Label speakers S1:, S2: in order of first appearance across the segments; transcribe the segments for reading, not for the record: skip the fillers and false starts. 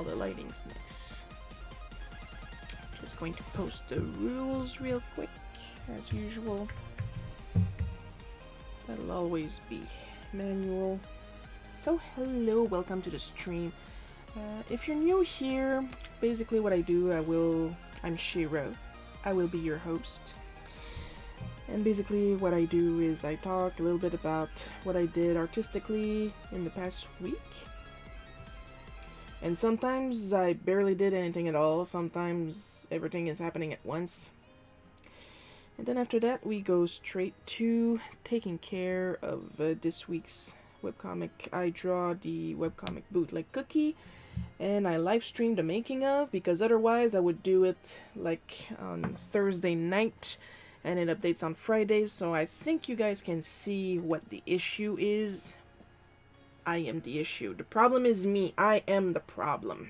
S1: Well, the lighting's nice. Just going to post the rules real quick, as usual. That'll always be manual. So hello, welcome to the stream. If you're new here, basically what I do, I'm Shiro. I will be your host. And basically what I do is I talk a little bit about what I did artistically in the past week. And sometimes I barely did anything at all, sometimes everything is happening at once. And then after that we go straight to taking care of this week's webcomic. I draw the webcomic Bootleg cookie, and I live stream the making of, because otherwise I would do it like on Thursday night, and it updates on Fridays, so I think you guys can see what the issue is. I am the issue. The problem is me. I am the problem.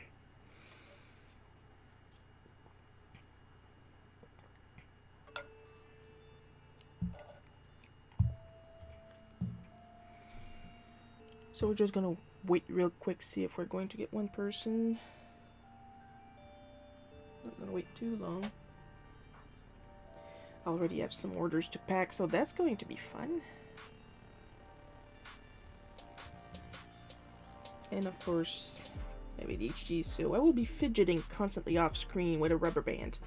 S1: So we're just gonna wait real quick, see if we're going to get one person. Not gonna wait too long. I already have some orders to pack, so that's going to be fun. And of course, I have ADHD, so I will be fidgeting constantly off screen with a rubber band.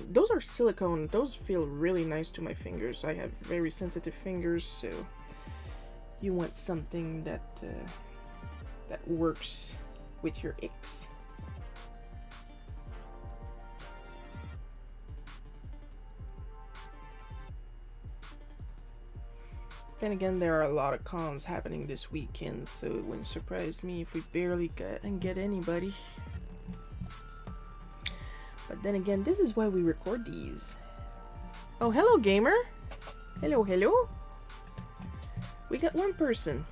S1: Those are silicone. Those feel really nice to my fingers. I have very sensitive fingers, so you want something that that works with your icks. Then again, there are a lot of cons happening this weekend, so it wouldn't surprise me if we barely get anybody. But then again, this is why we record these. Oh, hello, gamer. Hello, hello. We got one person.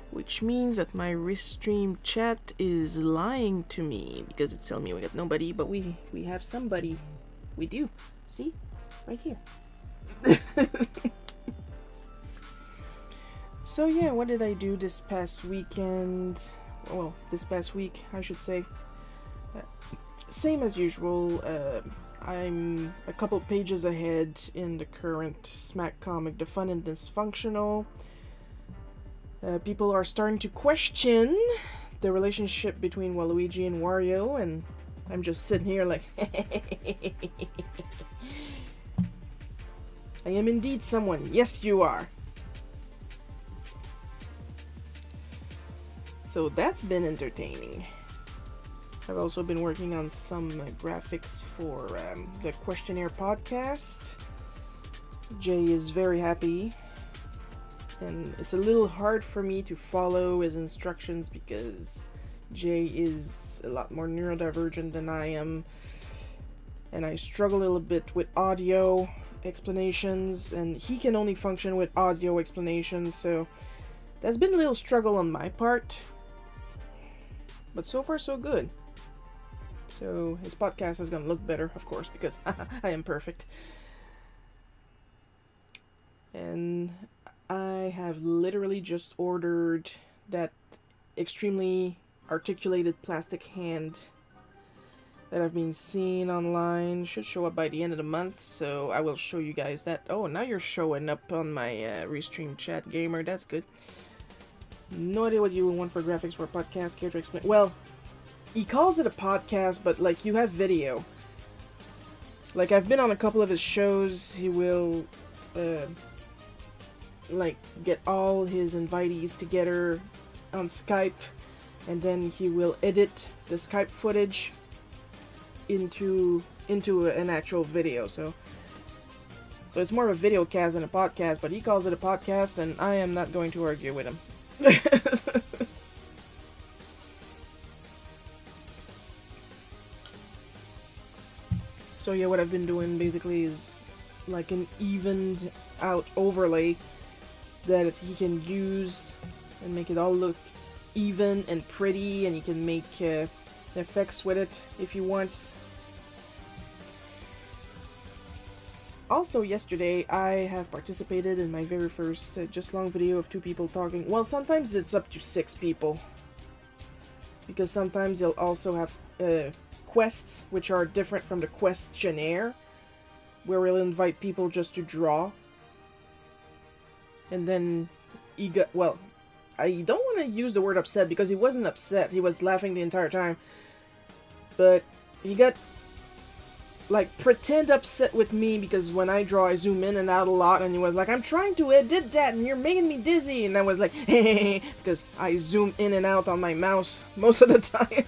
S1: Which means that my restream chat is lying to me, because it's telling me we got nobody, but we have somebody. We do. See? Right here. So yeah, what did I do this past weekend? Well, this past week, I should say. Same as usual. I'm a couple pages ahead in the current Smack comic, The Fun and Dysfunctional. People are starting to question the relationship between Waluigi and Wario, and I'm just sitting here like, I am indeed someone. Yes, you are. So that's been entertaining. I've also been working on some graphics for the Questionnaire podcast. Jay is very happy. And it's a little hard for me to follow his instructions because Jay is a lot more neurodivergent than I am. And I struggle a little bit with audio explanations, and he can only function with audio explanations, so that's been a little struggle on my part. But so far so good. So his podcast is going to look better, of course, because I am perfect. And I have literally just ordered that extremely articulated plastic hand that I've been seeing online. Should show up by the end of the month, so I will show you guys that. Oh, now you're showing up on my restream chat, gamer. That's good. No idea what you want for graphics for a podcast. Care to explain? Well, he calls it a podcast, but like you have video. Like I've been on a couple of his shows. He will like get all his invitees together on Skype, and then he will edit the Skype footage into an actual video. So it's more of a video cast than a podcast, but he calls it a podcast, and I am not going to argue with him. So yeah, what I've been doing basically is like an evened out overlay that he can use and make it all look even and pretty, and he can make effects with it if he wants. Also, yesterday, I have participated in my very first Just Long video of 2 people talking. Well, sometimes it's up to 6 people. Because sometimes you'll also have quests, which are different from the questionnaire, where we'll invite people just to draw. And then he got, well, I don't want to use the word upset, because he wasn't upset. He was laughing the entire time. But he got, like, pretend upset with me, because when I draw, I zoom in and out a lot, and he was like, I'm trying to edit that, and you're making me dizzy, and I was like, hey, because I zoom in and out on my mouse most of the time.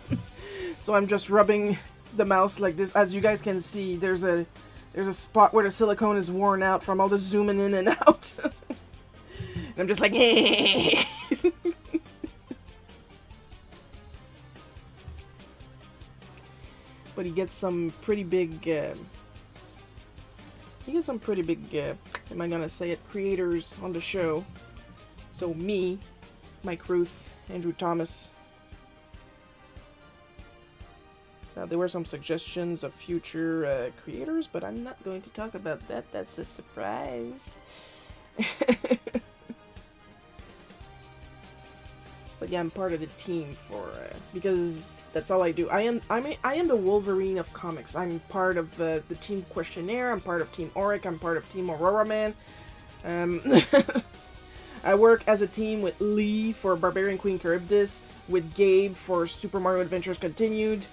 S1: So I'm just rubbing the mouse like this. As you guys can see, there's a spot where the silicone is worn out from all the zooming in and out. And I'm just like, hey. But he gets some pretty big, am I gonna say it, creators on the show. So me, Mike Ruth, Andrew Thomas. Now, there were some suggestions of future creators, but I'm not going to talk about that. That's a surprise. But yeah, I'm part of the team for because that's all I do. I am the Wolverine of comics. I'm part of the Team Questionnaire. I'm part of Team Auric. I'm part of Team Aurora Man. I work as a team with Lee for Barbarian Queen Charybdis, with Gabe for Super Mario Adventures Continued.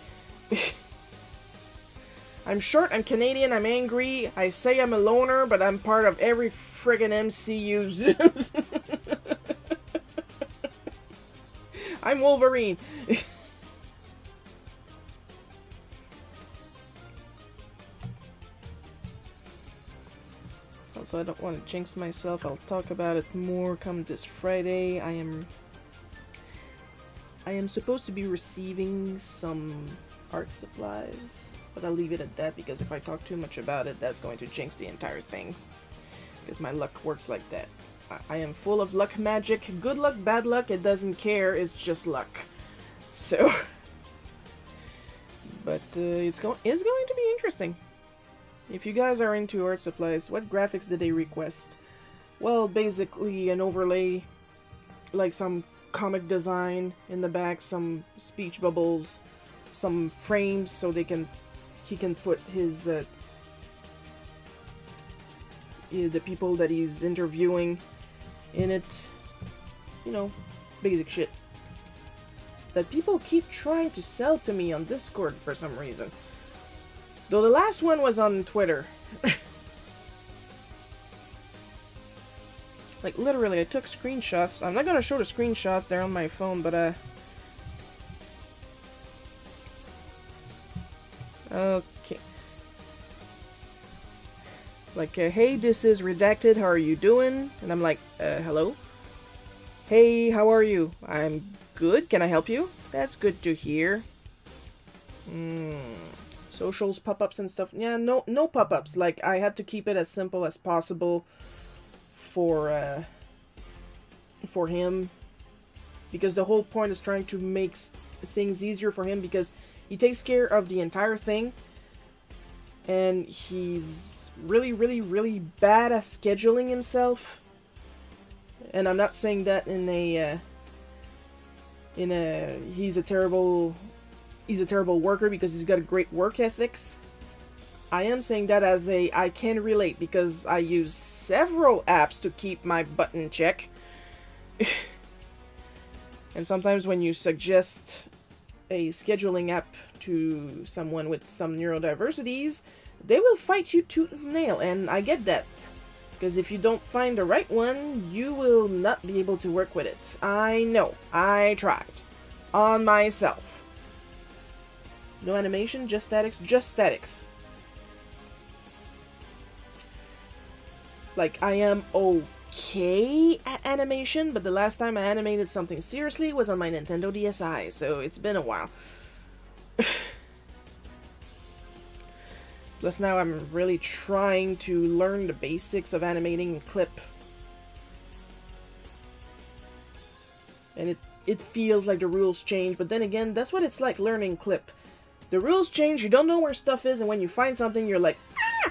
S1: I'm short, I'm Canadian, I'm angry, I say I'm a loner, but I'm part of every friggin' MCU's. I'm Wolverine. Also, I don't want to jinx myself. I'll talk about it more come this Friday. I am supposed to be receiving some art supplies, but I'll leave it at that, because if I talk too much about it, that's going to jinx the entire thing. Because my luck works like that. I am full of luck magic. Good luck, bad luck, it doesn't care. It's just luck. So, but it's going to be interesting. If you guys are into art supplies, what graphics did they request? Well, basically an overlay, like some comic design in the back, some speech bubbles, some frames so he can put his the people that he's interviewing in it. You know, basic shit that people keep trying to sell to me on Discord for some reason. Though the last one was on Twitter. Like, literally, I took screenshots. I'm not gonna show the screenshots, they're on my phone, but okay. Like, hey, this is Redacted, how are you doing? And I'm like, hello? Hey, how are you? I'm good, can I help you? That's good to hear. Socials, pop-ups and stuff. Yeah, no pop-ups. Like, I had to keep it as simple as possible for him. Because the whole point is trying to make things easier for him, because he takes care of the entire thing. And he's really, really, really bad at scheduling himself. And I'm not saying that in a he's a terrible worker, because he's got a great work ethics. I am saying that as I can relate, because I use several apps to keep my butt in check. And sometimes when you suggest a scheduling app to someone with some neurodiversities, they will fight you tooth and nail, and I get that. Because if you don't find the right one, you will not be able to work with it. I know. I tried. On myself. No animation, just statics, just statics. Like, I am okay at animation, but the last time I animated something seriously was on my Nintendo DSi, so it's been a while. Plus now I'm really trying to learn the basics of animating in clip. And it feels like the rules change, but then again, that's what it's like learning clip. The rules change, you don't know where stuff is, and when you find something, you're like, ah!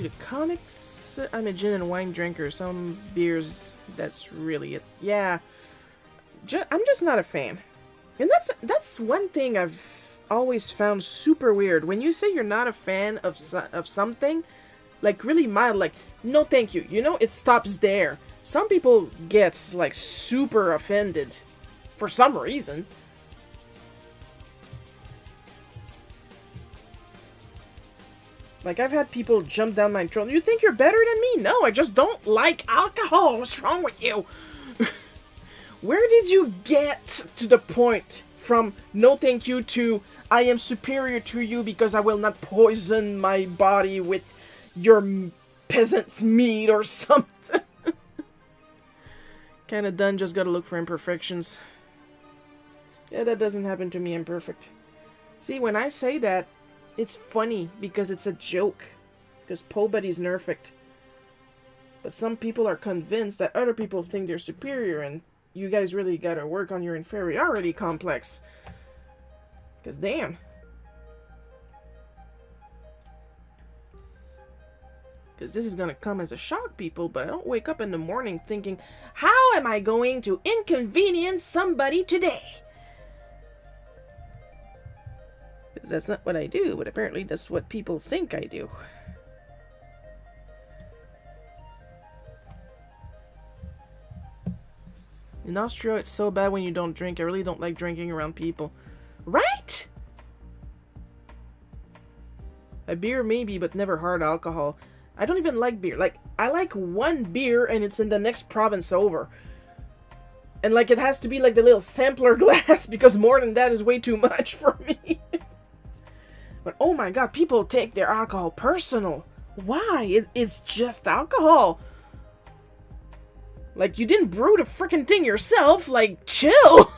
S1: to the conics. I'm a gin and wine drinker. Some beers, that's really it. Yeah, I'm just not a fan. And that's one thing I've always found super weird. When you say you're not a fan of something, like really mild, like, no thank you. You know, it stops there. Some people get, like, super offended for some reason. Like, I've had people jump down my throat. You think you're better than me? No, I just don't like alcohol. What's wrong with you? Where did you get to the point from no thank you to I am superior to you because I will not poison my body with your peasant's meat or something? Kinda done, just gotta look for imperfections. Yeah, that doesn't happen to me, I'm perfect. See, when I say that, it's funny because it's a joke. Because nobody's perfect. But some people are convinced that other people think they're superior, and you guys really gotta work on your inferiority complex. Because damn. Because this is gonna come as a shock, people, but I don't wake up in the morning thinking, how am I going to inconvenience somebody today? Because that's not what I do, but apparently that's what people think I do. In Austria, it's so bad when you don't drink. I really don't like drinking around people. Right? A beer maybe, but never hard alcohol. I don't even like beer. Like, I like one beer and it's in the next province over. And like, it has to be like the little sampler glass because more than that is way too much for me. But oh my god, people take their alcohol personal. Why? It's just alcohol. Like, you didn't brew the frickin' thing yourself. Like, chill.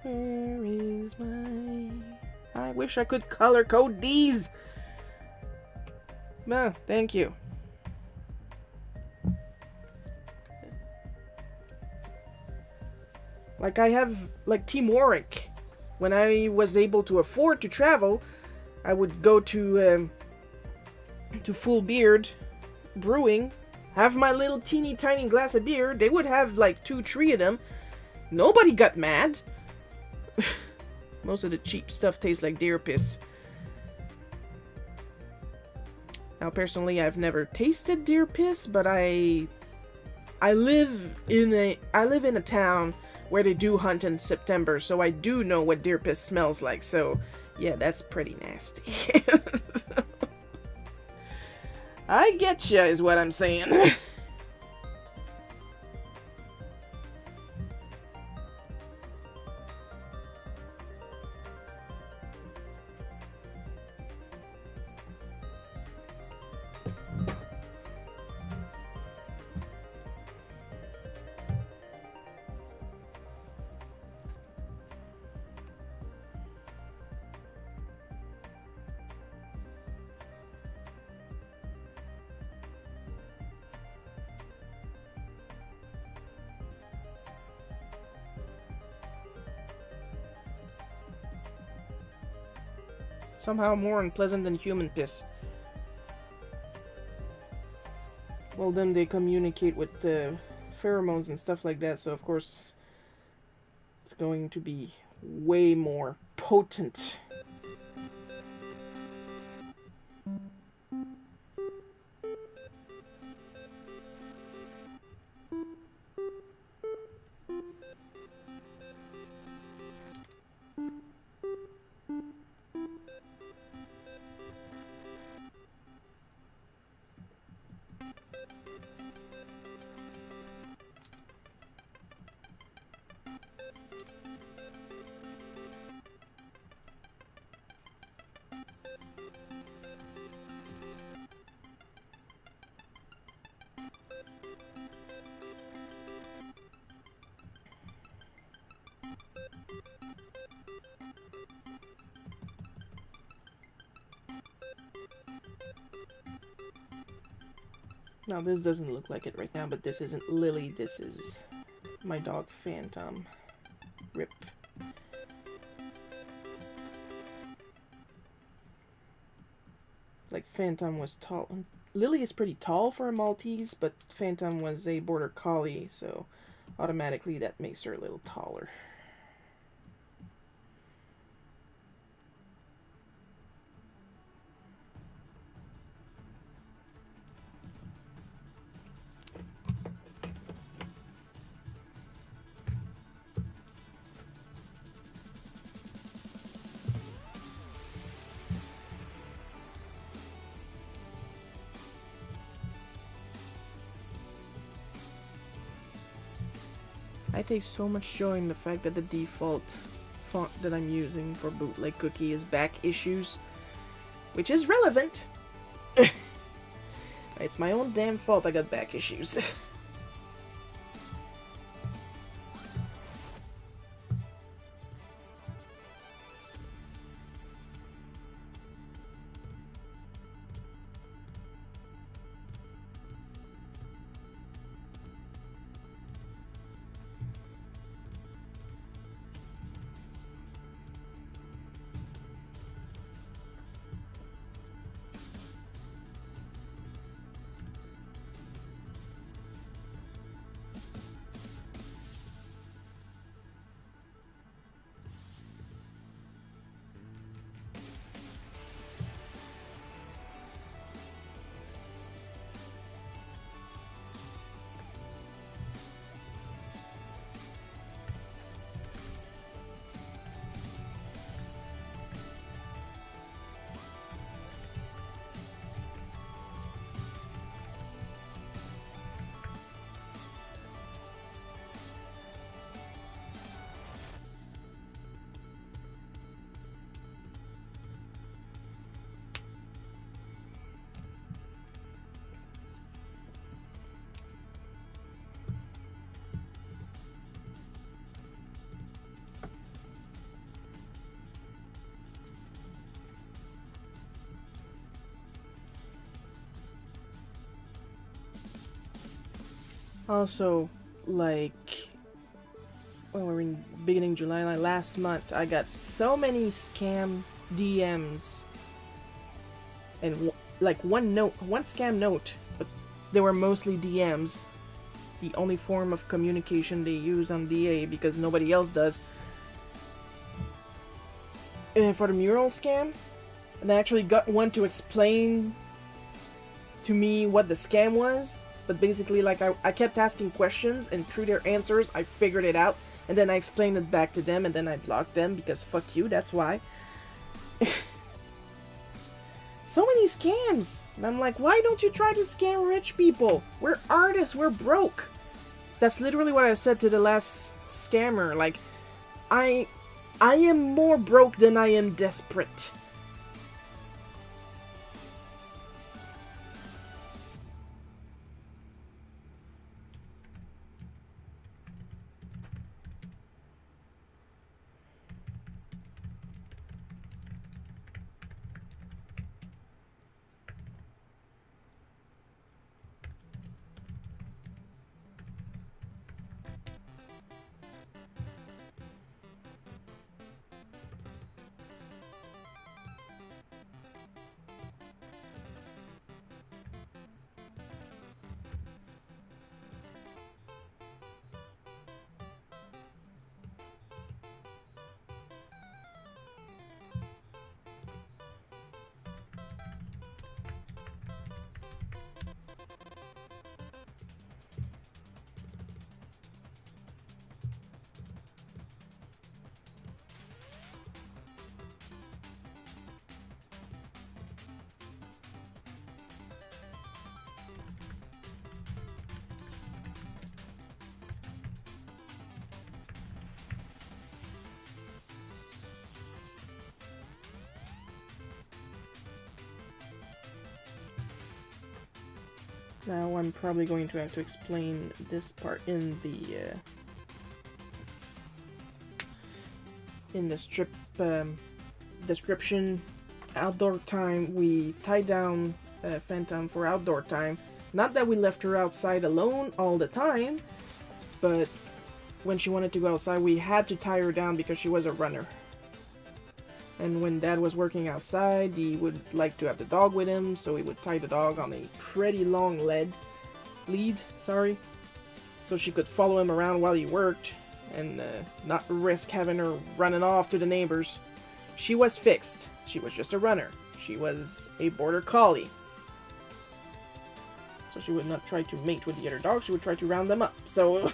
S1: Where is my... I wish I could color code these. No, thank you. Like, I have, like, Team Warwick. When I was able to afford to travel, I would go to Full Beard Brewing, have my little teeny tiny glass of beer. They would have like 2-3 of them. Nobody got mad. Most of the cheap stuff tastes like deer piss. Now, personally, I've never tasted deer piss, but I live in a town where they do hunt in September, so I do know what deer piss smells like, so yeah, that's pretty nasty. I getcha is what I'm saying. Somehow more unpleasant than human piss. Well, then they communicate with the pheromones and stuff like that, so of course it's going to be way more potent. Now, this doesn't look like it right now, but this isn't Lily, this is my dog Phantom. Like, Phantom was tall. Lily is pretty tall for a Maltese, but Phantom was a Border Collie, so automatically that makes her a little taller. I take so much joy in the fact that the default font that I'm using for Bootleg Cookie is back issues, which is relevant. It's my own damn fault I got back issues. Also, like, when we were in beginning July, like last month, I got so many scam DMs and like one scam note, but they were mostly DMs. The only form of communication they use on DA because nobody else does. And for the mural scam, and I actually got one to explain to me what the scam was. But basically, like, I kept asking questions, and through their answers, I figured it out, and then I explained it back to them, and then I blocked them, because fuck you, that's why. So many scams! And I'm like, why don't you try to scam rich people? We're artists, we're broke! That's literally what I said to the last scammer, like, I am more broke than I am desperate. Now I'm probably going to have to explain this part in the strip description. Outdoor time, we tied down Phantom for outdoor time. Not that we left her outside alone all the time, but when she wanted to go outside, we had to tie her down because she was a runner. And when Dad was working outside, he would like to have the dog with him, so he would tie the dog on a pretty long lead, so she could follow him around while he worked, and not risk having her running off to the neighbors. She was fixed. She was just a runner. She was a border collie. So she would not try to mate with the other dogs, she would try to round them up. So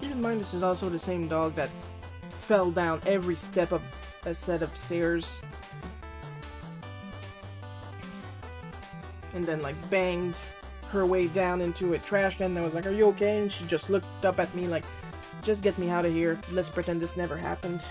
S1: keep in mind, this is also the same dog that fell down every step of a set of stairs. And then, like, banged her way down into a trash can. I was like, "Are you okay?" And she just looked up at me like, "Just get me out of here. Let's pretend this never happened."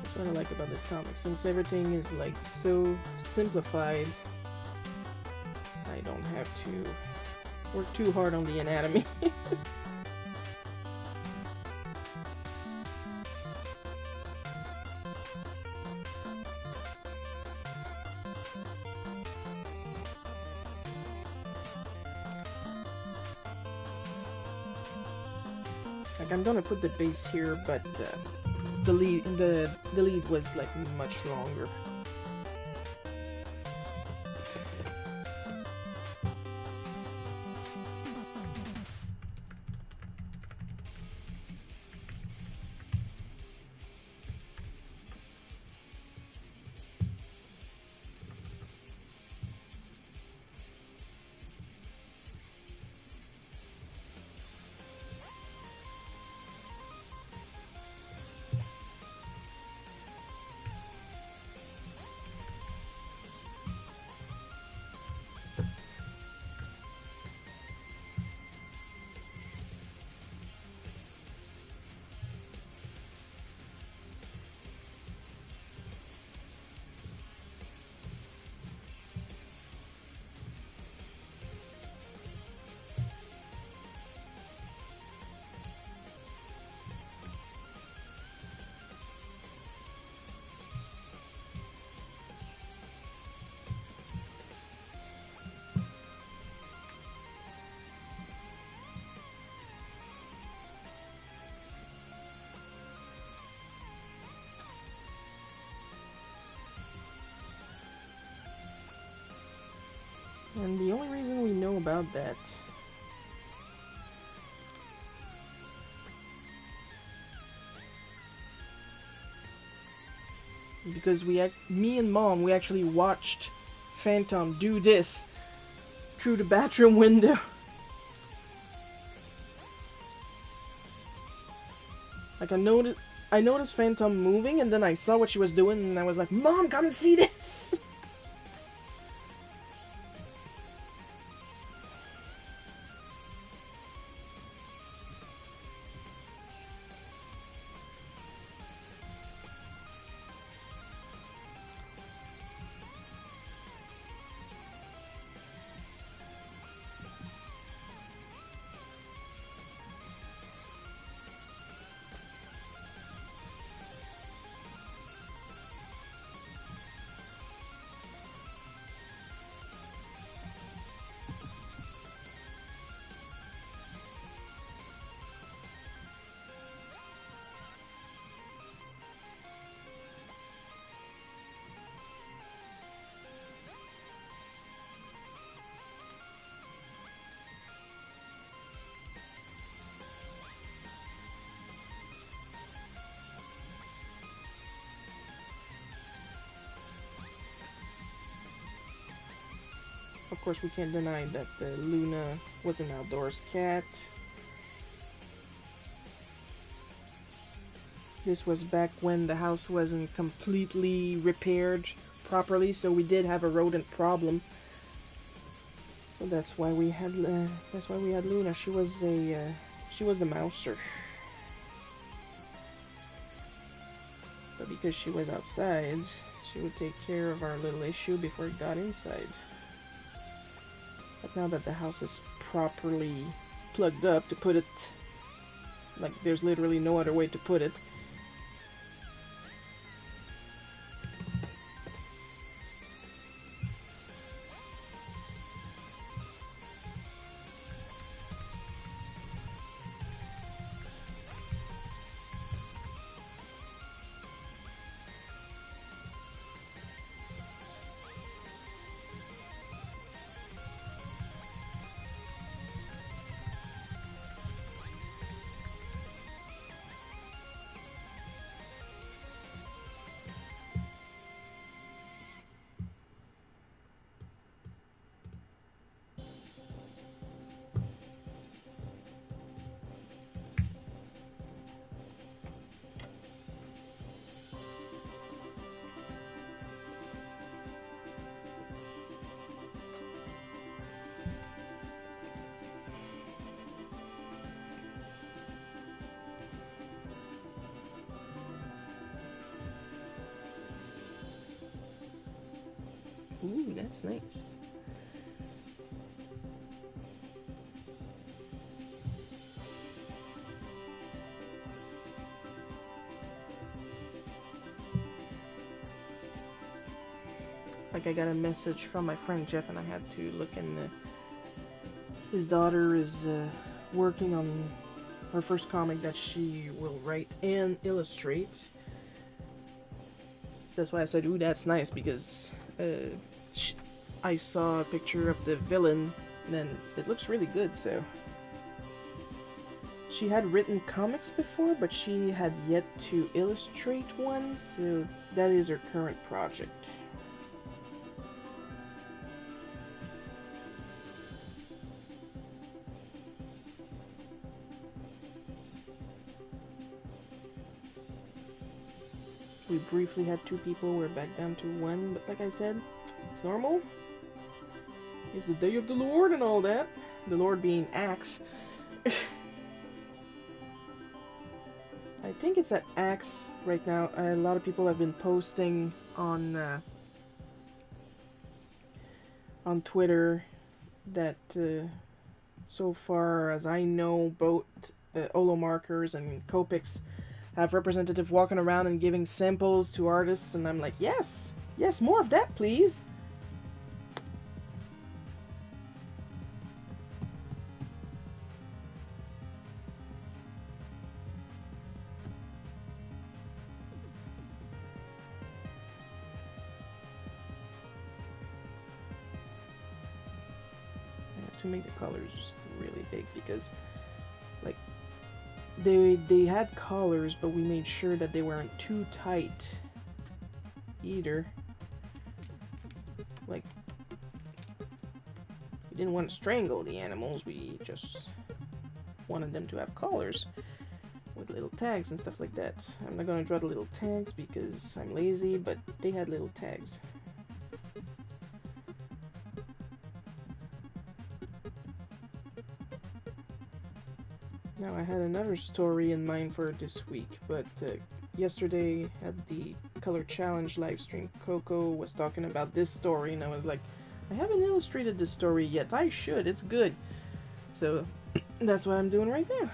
S1: That's what I like about this comic. Since everything is like so simplified, I don't have to work too hard on the anatomy. Like, I'm gonna put the base here, but the lead was like much longer. And the only reason we know about that is because me and Mom, we actually watched Phantom do this through the bathroom window. Like, I noticed Phantom moving, and then I saw what she was doing, and I was like, Mom, come and see this! Of course, we can't deny that Luna was an outdoors cat. This was back when the house wasn't completely repaired properly, so we did have a rodent problem. So that's why we had Luna. She was a mouser. But because she was outside, she would take care of our little issue before it got inside. But now that the house is properly plugged up, to put it, like, there's literally no other way to put it. Ooh, that's nice. Like, I got a message from my friend Jeff, and I had to look in. His daughter is working on her first comic that she will write and illustrate. That's why I said, ooh, that's nice, because I saw a picture of the villain, and it looks really good, so. She had written comics before, but she had yet to illustrate one, so that is her current project. We briefly had 2 people, we're back down to 1, but like I said, it's normal. It's the day of the Lord and all that. The Lord being Axe. I think it's at Axe right now. A lot of people have been posting on Twitter that so far as I know, both Olo Markers and Copics have representative walking around and giving samples to artists, and I'm like, yes, more of that, please. to make the colors really big, because like they had collars, but we made sure that they weren't too tight either. Like, we didn't want to strangle the animals, we just wanted them to have collars with little tags and stuff like that. I'm not gonna draw the little tags because I'm lazy, but they had little tags. Now, I had another story in mind for this week, but yesterday at the Color Challenge live stream, Coco was talking about this story, and I was like, I haven't illustrated this story yet. I should, it's good. So, that's what I'm doing right now.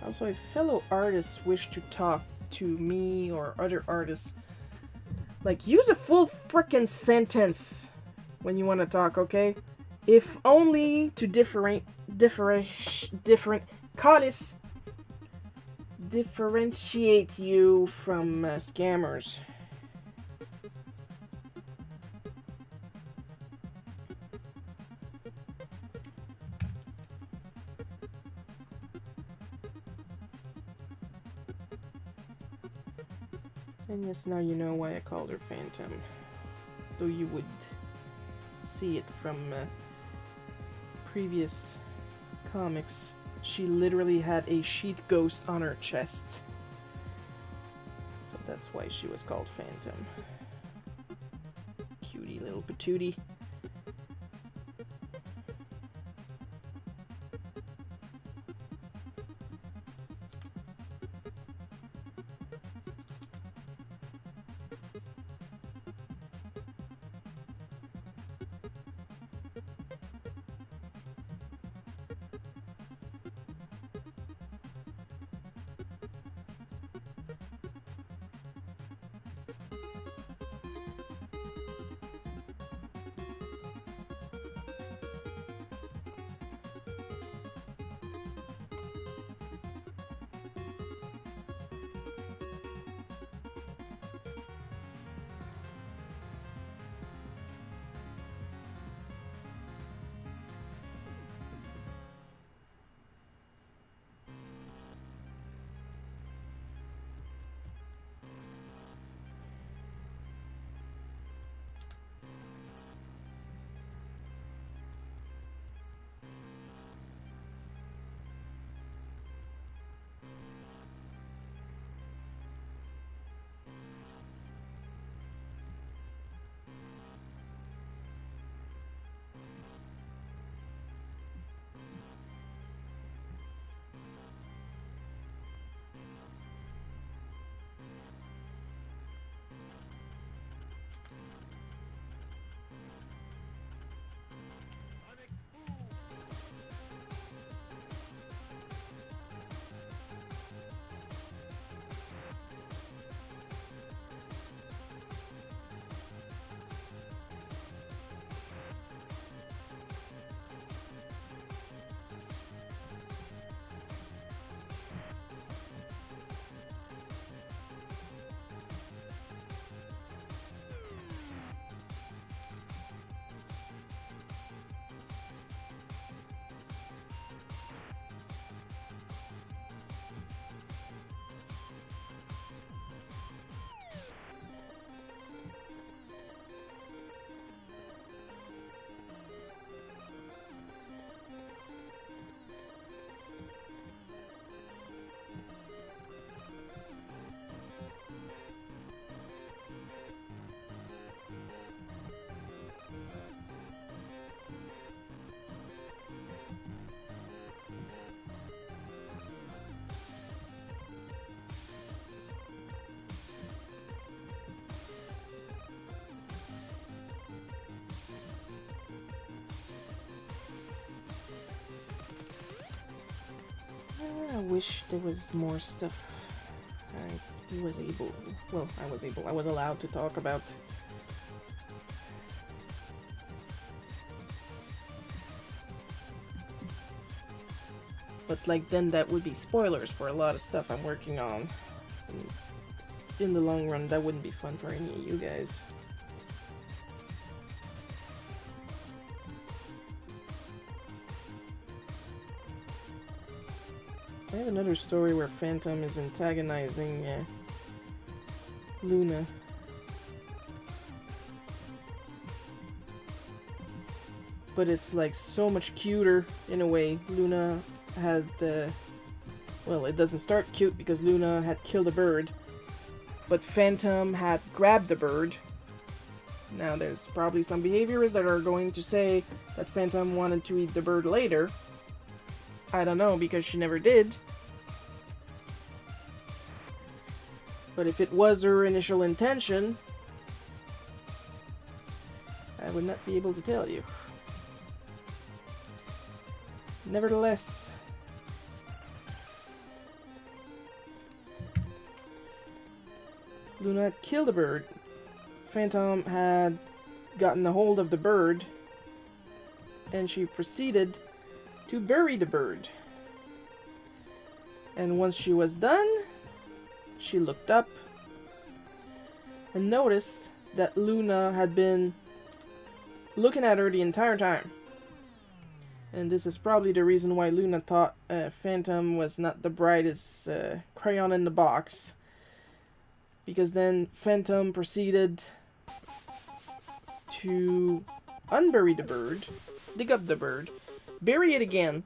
S1: Also, if fellow artists wish to talk to me or other artists, like, use a full frickin' sentence when you want to talk, okay? If only to differentiate you from scammers. And yes, now you know why I called her Phantom. Though you would see it from previous comics. She literally had a sheet ghost on her chest. So that's why she was called Phantom. Cutie little patootie. I wish there was more stuff. I he was able, well, I was allowed to talk about. But like then that would be spoilers for a lot of stuff I'm working on. And in the long run, that wouldn't be fun for any of you guys. I have another story where Phantom is antagonizing Luna. But it's like so much cuter in a way. Luna had the... Well, it doesn't start cute because Luna had killed a bird. But Phantom had grabbed the bird. Now there's probably some behaviorists that are going to say that Phantom wanted to eat the bird later. I don't know, because she never did. But if it was her initial intention, I would not be able to tell you. Nevertheless, Luna had killed a bird. Phantom had gotten a hold of the bird, and she proceeded to bury the bird. And once she was done, she looked up and noticed that Luna had been looking at her the entire time. And this is probably the reason why Luna thought Phantom was not the brightest crayon in the box. Because then Phantom proceeded to unbury the bird, dig up the bird, bury it again,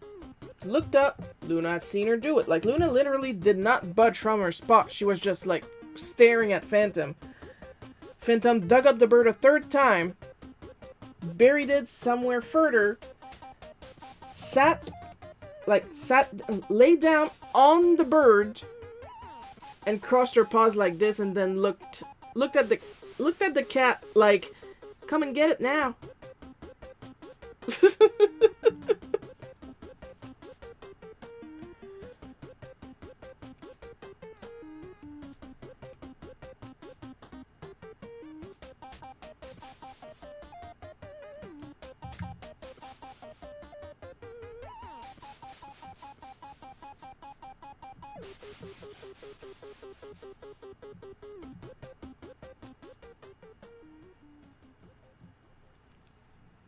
S1: looked up. Luna had seen her do it. Like, Luna literally did not budge from her spot. She was just, like, staring at Phantom. Phantom dug up the bird a third time, buried it somewhere further, laid down on the bird, and crossed her paws like this, and then looked at the cat like, come and get it now.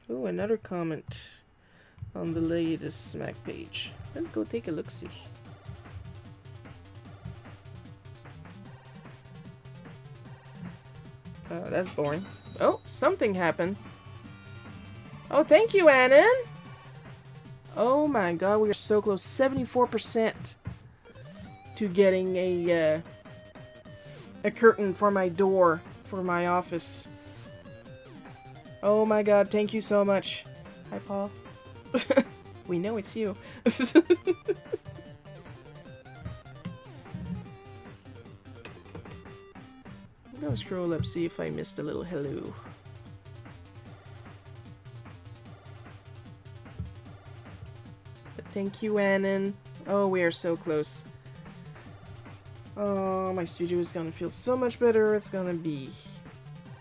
S1: Oh, another comment on the latest Smack page. Let's go take a look-see. Oh, that's boring. Oh, something happened. Oh, thank you, Annan! Oh my god, we are so close. 74% to getting a curtain for my door, for my office. Oh my god, thank you so much. Hi, Paul. We know it's you. I'm gonna scroll up, see if I missed a little hello. But thank you, Annan. Oh, we are so close. Oh, my studio is gonna feel so much better. It's gonna be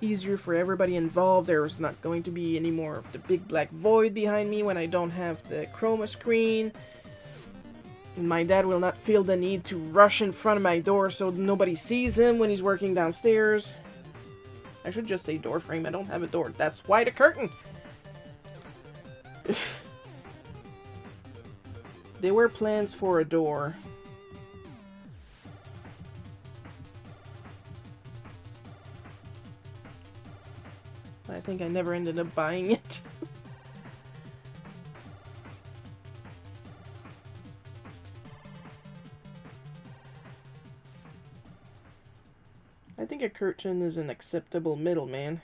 S1: easier for everybody involved. There's not going to be any more of the big black void behind me when I don't have the chroma screen. And my dad will not feel the need to rush in front of my door so nobody sees him when he's working downstairs. I should just say door frame. I don't have a door. That's why the curtain. There were plans for a door. I think I never ended up buying it. I think a curtain is an acceptable middleman.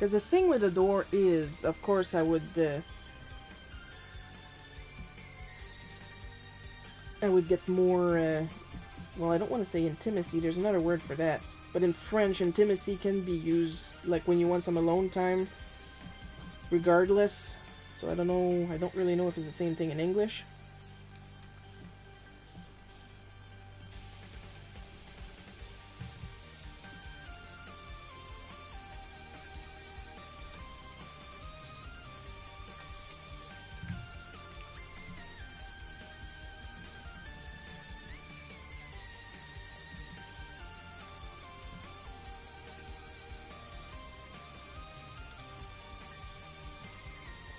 S1: Because the thing with the door is, of course, I would get more, well, I don't want to say intimacy, there's another word for that. But in French, intimacy can be used, like, when you want some alone time, regardless. So I don't know, I don't really know if it's the same thing in English.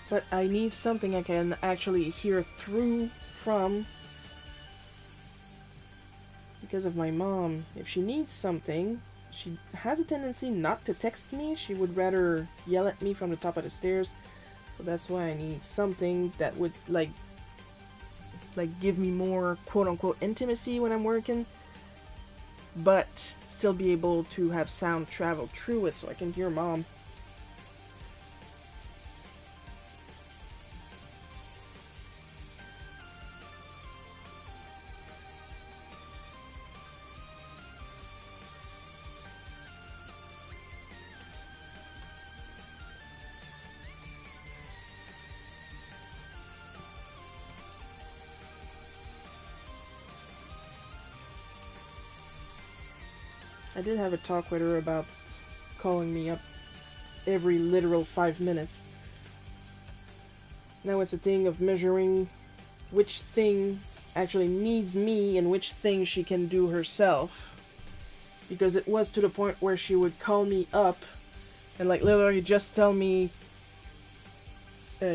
S1: But I need something I can actually hear through from, because of my mom. If she needs something, she has a tendency not to text me. She would rather yell at me from the top of the stairs. So that's why I need something that would like give me more quote-unquote intimacy when I'm working, but still be able to have sound travel through it so I can hear mom. I did have a talk with her about calling me up every literal 5 minutes. Now it's a thing of measuring which thing actually needs me and which thing she can do herself. Because it was to the point where she would call me up and like literally just tell me,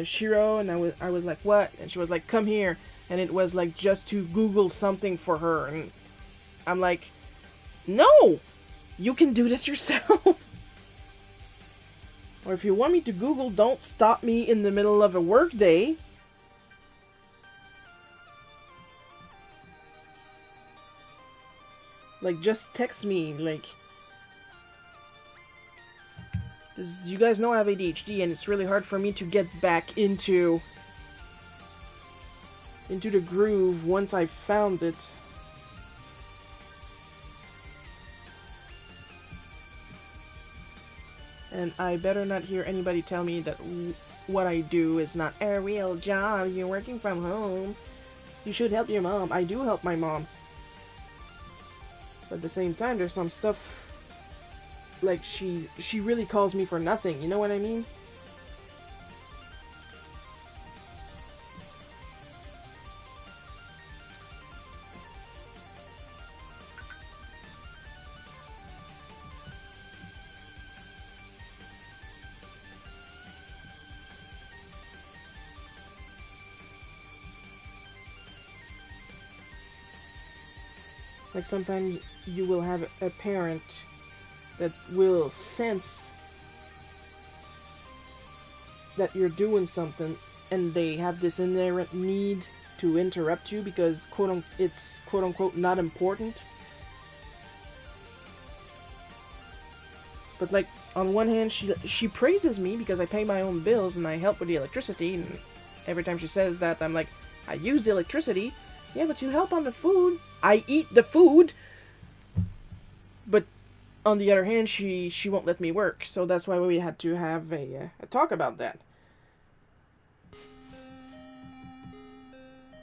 S1: Shiro, and I was like, what? And she was like, come here. And it was like just to Google something for her. And I'm like, no! You can do this yourself. Or if you want me to Google, don't stop me in the middle of a work day. Like, just text me, like... Because you guys know I have ADHD, and it's really hard for me to get back into the groove once I found it. And I better not hear anybody tell me that what I do is not a real job. You're working from home. You should help your mom. I do help my mom. But at the same time, there's some stuff like she really calls me for nothing. You know what I mean? Like sometimes you will have a parent that will sense that you're doing something and they have this inherent need to interrupt you because it's quote-unquote not important. But like on one hand she praises me because I pay my own bills and I help with the electricity, and every time she says that I'm like, I use the electricity. Yeah, but you help on the food. I eat the food. But on the other hand, she won't let me work. So that's why we had to have a talk about that.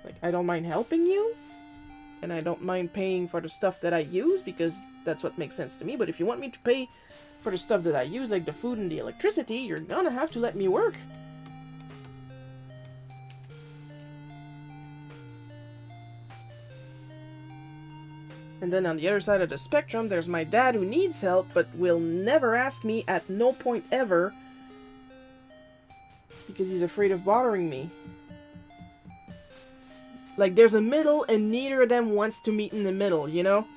S1: Like, I don't mind helping you. And I don't mind paying for the stuff that I use because that's what makes sense to me. But if you want me to pay for the stuff that I use, like the food and the electricity, you're gonna have to let me work. And then on the other side of the spectrum, there's my dad who needs help, but will never ask me at no point ever because he's afraid of bothering me. Like, there's a middle, and neither of them wants to meet in the middle, you know?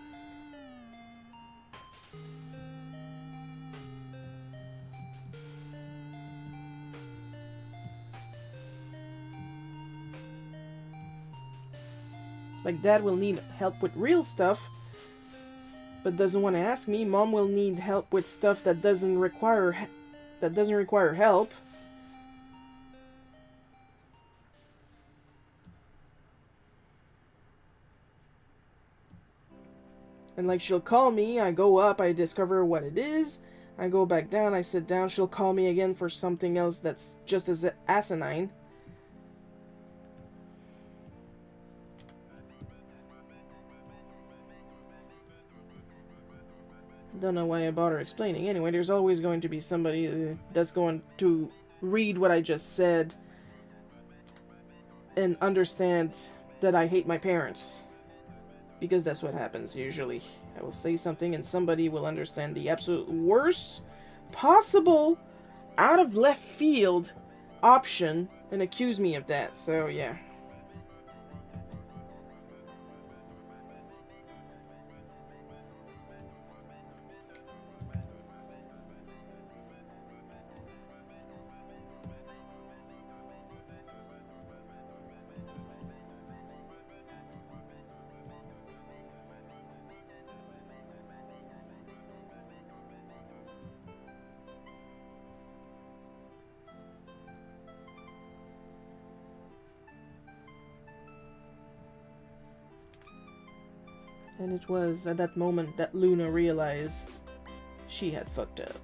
S1: Like, Dad will need help with real stuff, but doesn't want to ask me. Mom will need help with stuff that doesn't require that doesn't require help. And like, she'll call me, I go up, I discover what it is, I go back down, I sit down, she'll call me again for something else that's just as asinine. Don't know why I bother explaining. Anyway, there's always going to be somebody that's going to read what I just said and understand that I hate my parents. Because that's what happens usually. I will say something and somebody will understand the absolute worst possible out of left field option and accuse me of that. So yeah. And it was at that moment that Luna realized she had fucked up.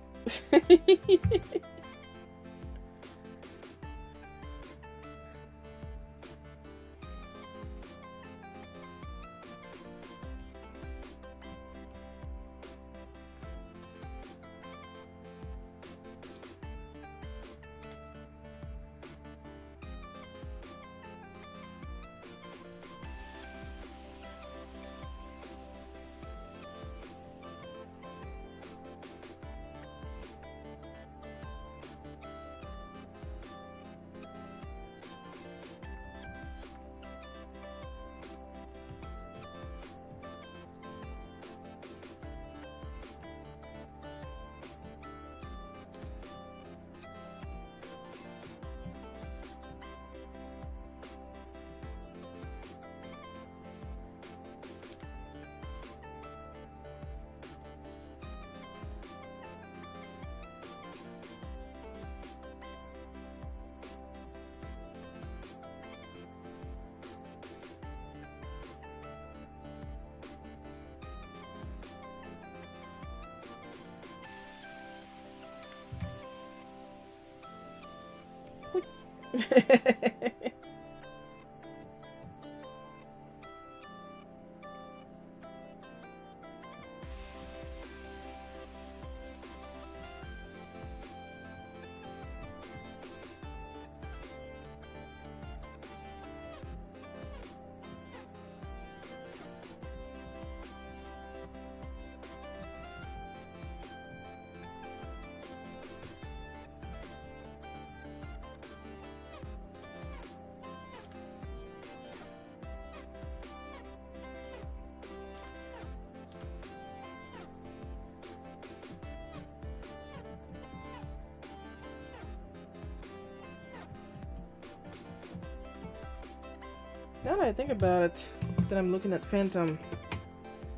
S1: Now that I think about it, that I'm looking at Phantom,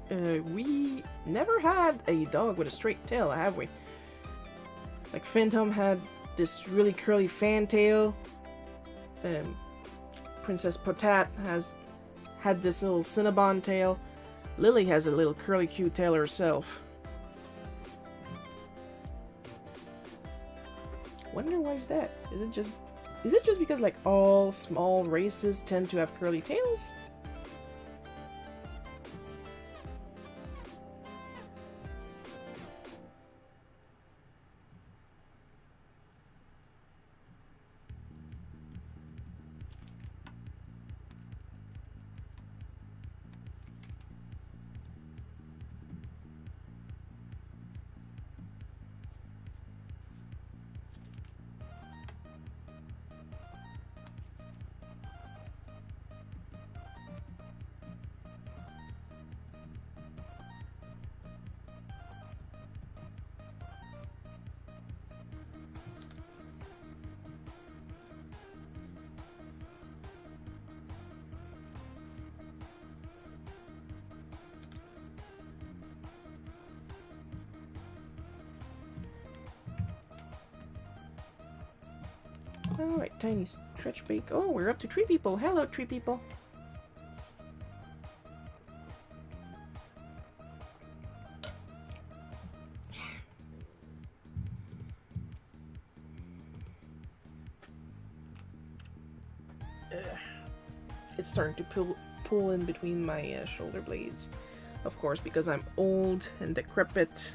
S1: we never had a dog with a straight tail, have we? Like, Phantom had this really curly fantail. Princess Potat had this little Cinnabon tail. Lily has a little curly cute tail herself. Wonder why is that? Is it just because, like, all small races tend to have curly tails? Alright, tiny stretch break. Oh, we're up to 3 people. Hello, 3 people. It's starting to pull in between my shoulder blades. Of course, because I'm old and decrepit.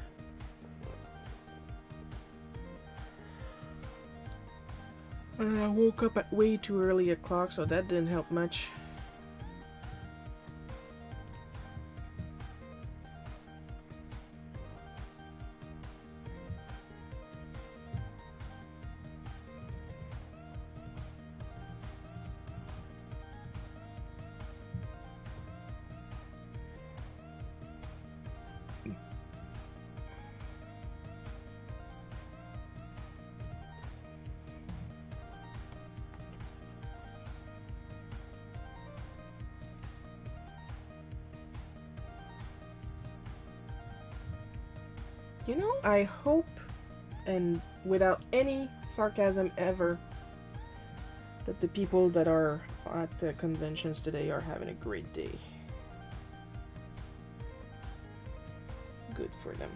S1: I woke up at way too early o'clock, so that didn't help much. You know, I hope, and without any sarcasm ever, that the people that are at the conventions today are having a great day. Good for them.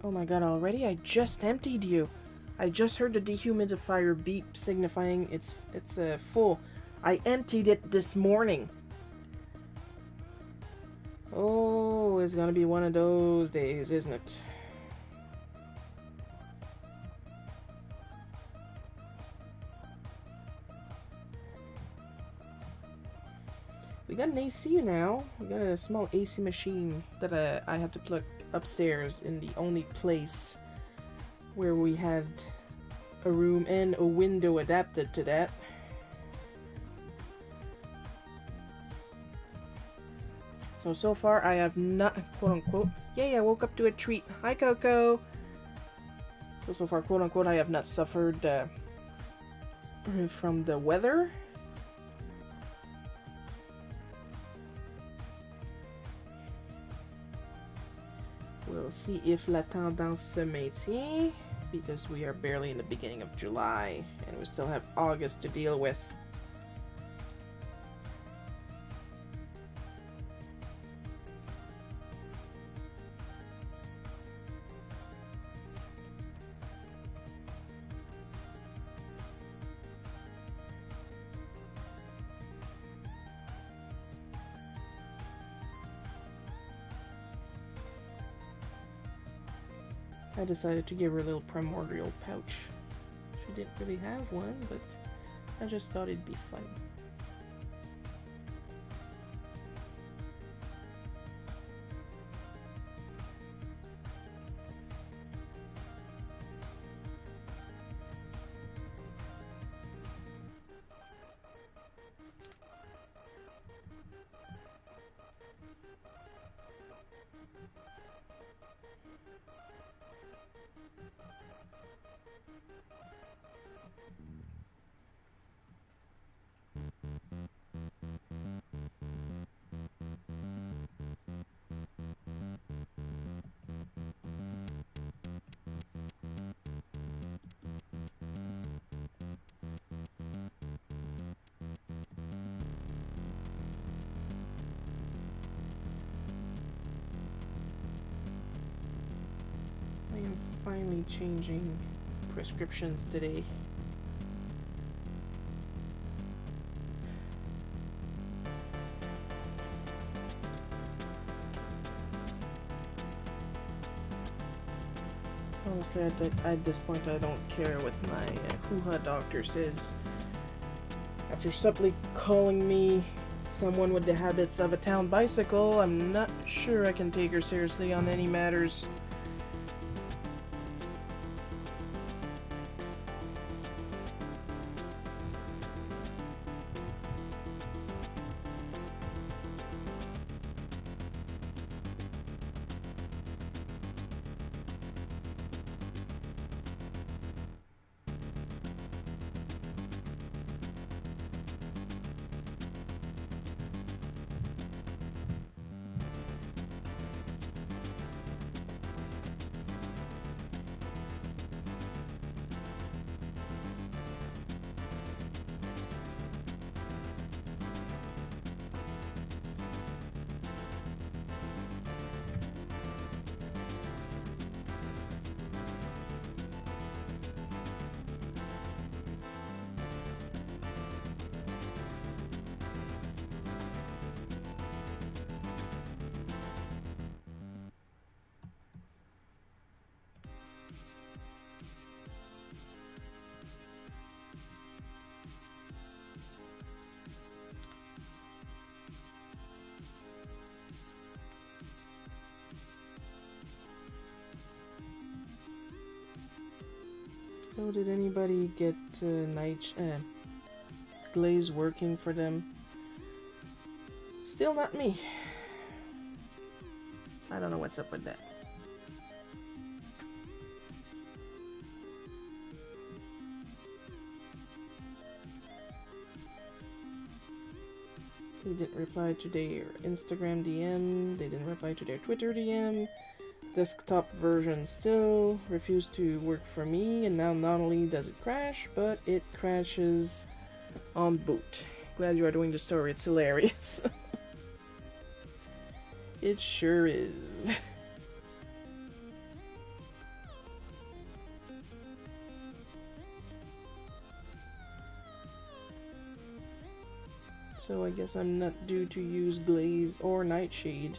S1: Oh my god, already? I just emptied you. I just heard the dehumidifier beep signifying it's full. I emptied it this morning. Oh, it's gonna be one of those days, isn't it? We got an AC now. We got a small AC machine that I have to plug upstairs in the only place where we had a room and a window adapted to that. So far I have not, quote unquote, yay, I woke up to a treat. Hi, Coco. So far, quote unquote, I have not suffered from the weather. We'll see if la tendance se maintient, because we are barely in the beginning of July and we still have August to deal with. I decided to give her a little primordial pouch. She didn't really have one, but I just thought it'd be fun. I am finally changing prescriptions today. Honestly, at this point, I don't care what my hoo-ha doctor says. After subtly calling me someone with the habits of a town bicycle, I'm not sure I can take her seriously on any matters. Oh, did anybody get glaze working for them? Still not me. I don't know what's up with that. They didn't reply to their Instagram DM. They didn't reply to their Twitter DM. Desktop version still refused to work for me, and now not only does it crash, but it crashes on boot. Glad you are doing the story, it's hilarious. It sure is. So I guess I'm not due to use glaze or nightshade.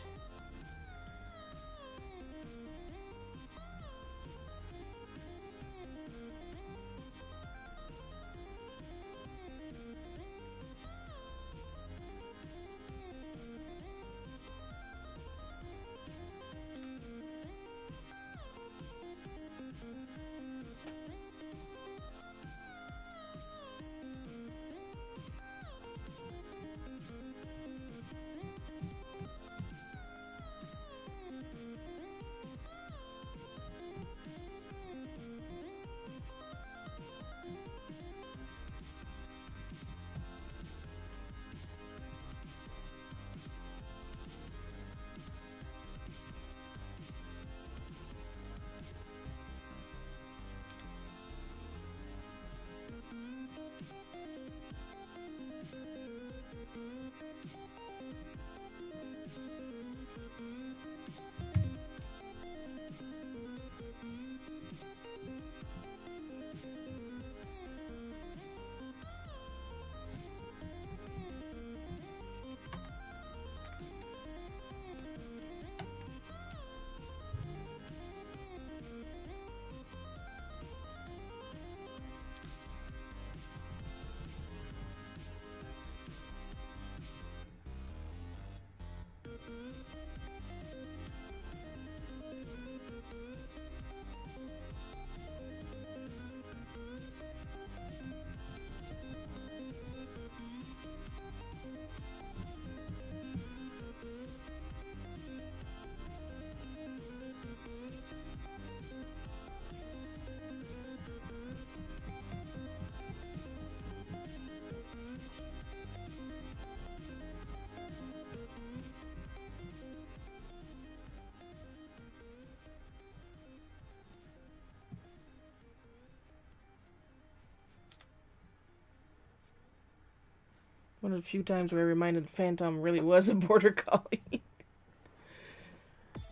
S1: One of the few times where I reminded Phantom really was a border collie.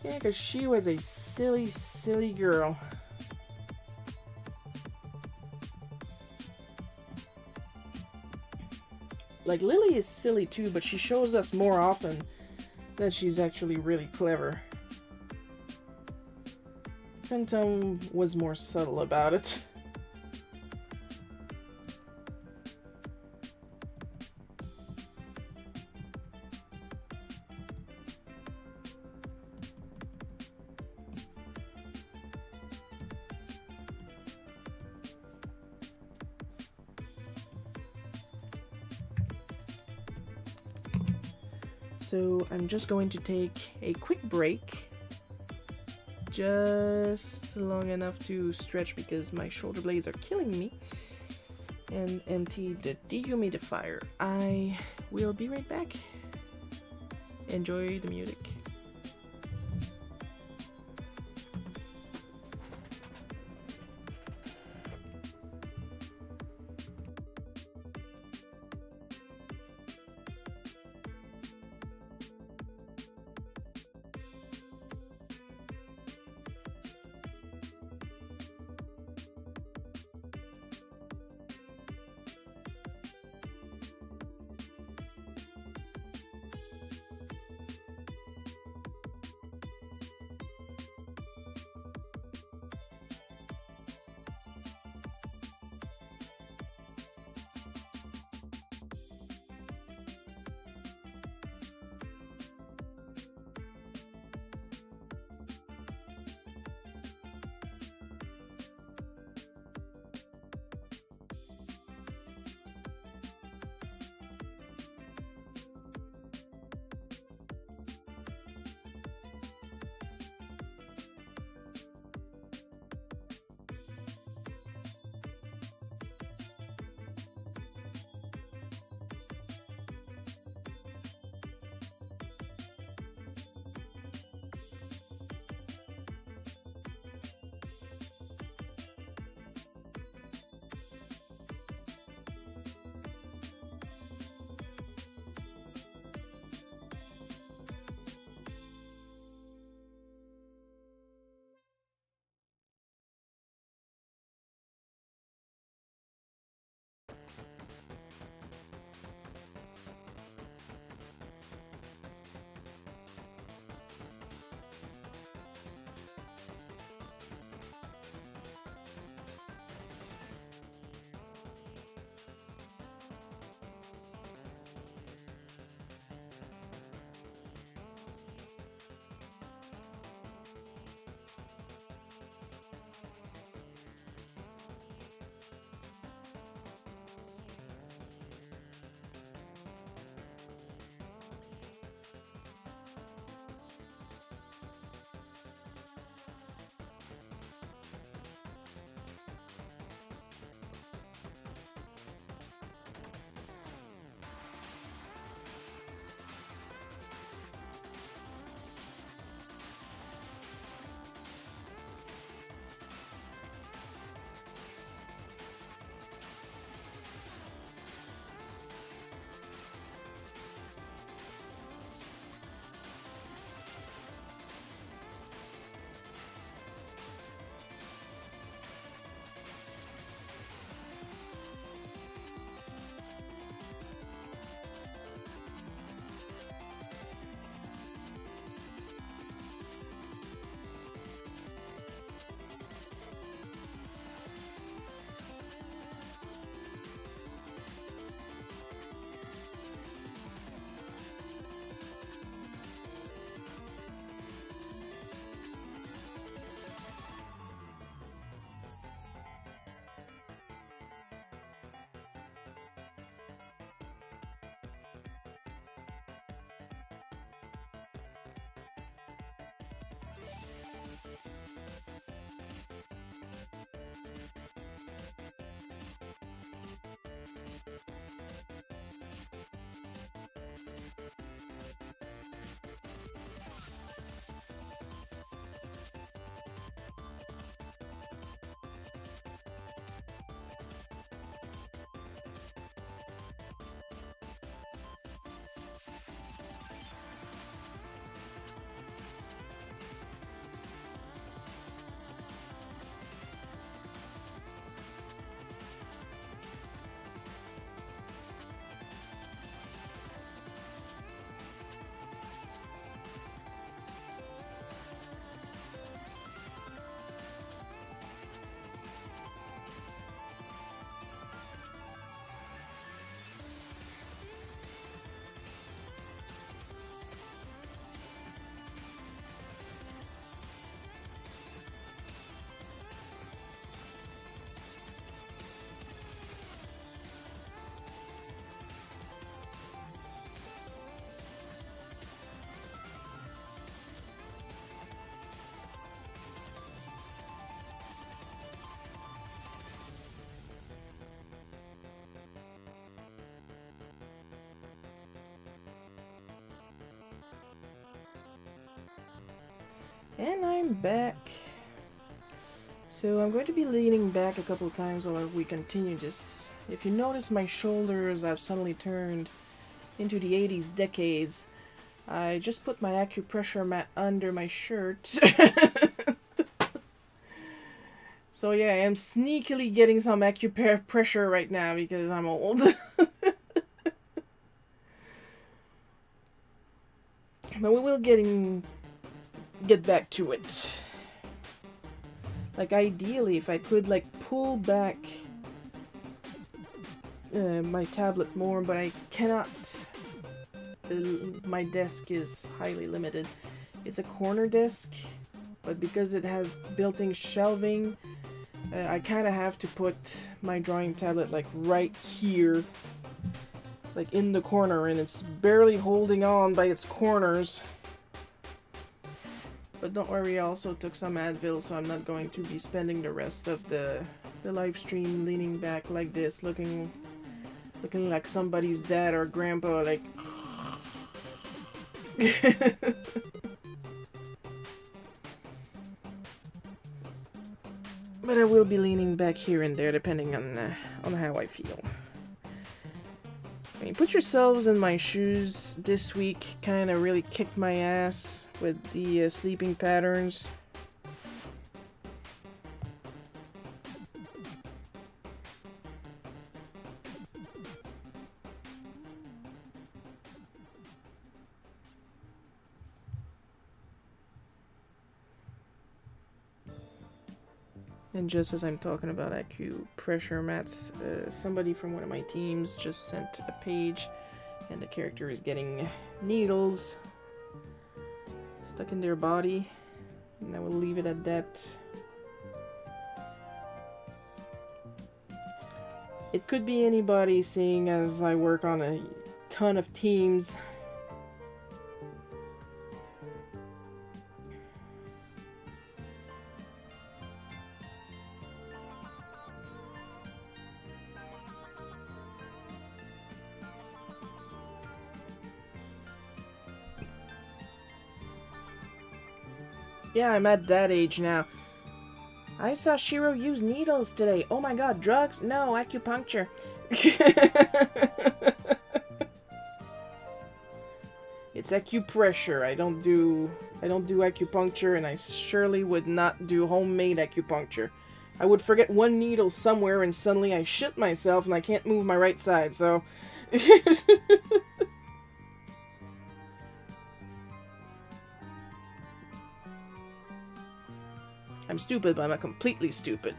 S1: Yeah, because she was a silly, silly girl. Like, Lily is silly too, but she shows us more often that she's actually really clever. Phantom was more subtle about it. So I'm just going to take a quick break, just long enough to stretch because my shoulder blades are killing me, and empty the dehumidifier. I will be right back. Enjoy the music. And I'm back. So I'm going to be leaning back a couple of times while we continue this. If you notice, my shoulders have suddenly turned into the 80s decades. I just put my acupressure mat under my shirt. So yeah, I am sneakily getting some acupressure right now because I'm old. But we will get back to it. Like, ideally, if I could, like, pull back my tablet more, but I cannot. My desk is highly limited. It's a corner desk, but because it has built-in shelving, I kind of have to put my drawing tablet, like, right here, like, in the corner, and it's barely holding on by its corners. But don't worry, I also took some Advil, so I'm not going to be spending the rest of the live stream leaning back like this, looking like somebody's dad or grandpa, like... But I will be leaning back here and there, depending on how I feel. I mean, put yourselves in my shoes this week. Kind of really kicked my ass with the sleeping patterns. And just as I'm talking about acupressure mats, somebody from one of my teams just sent a page, and the character is getting needles stuck in their body, and I will leave it at that. It could be anybody, seeing as I work on a ton of teams. Yeah, I'm at that age now. I saw Shiro use needles today. Oh my god, drugs? No, acupuncture. It's acupressure. I don't do acupuncture, and I surely would not do homemade acupuncture. I would forget one needle somewhere and suddenly I shit myself and I can't move my right side, so... I'm stupid, but I'm not completely stupid.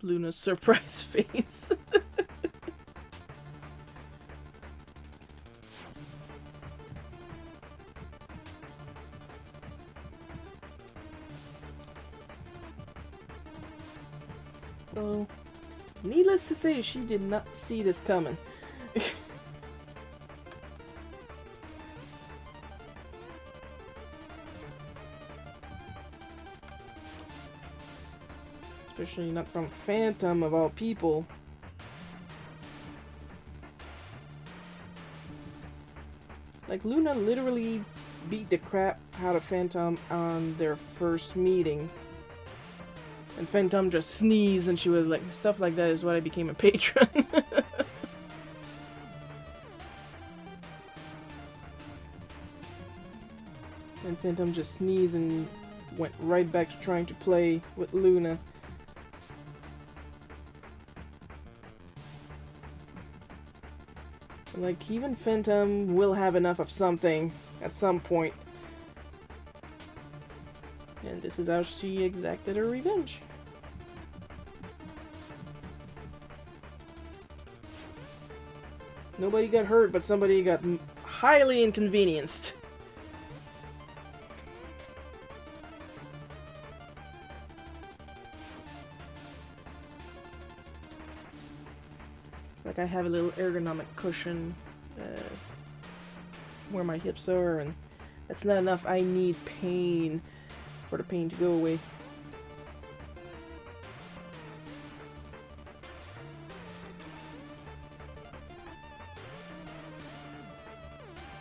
S1: Luna's surprise face. So, needless to say, she did not see this coming. Especially not from Phantom, of all people. Like, Luna literally beat the crap out of Phantom on their first meeting. And Phantom just sneezed and she was like, stuff like that is why I became a patron. And Phantom just sneezed and went right back to trying to play with Luna. Like, even Phantom will have enough of something at some point. And this is how she exacted her revenge. Nobody got hurt, but somebody got highly inconvenienced. Like, I have a little ergonomic cushion where my hips are, and that's not enough. I need pain for the pain to go away.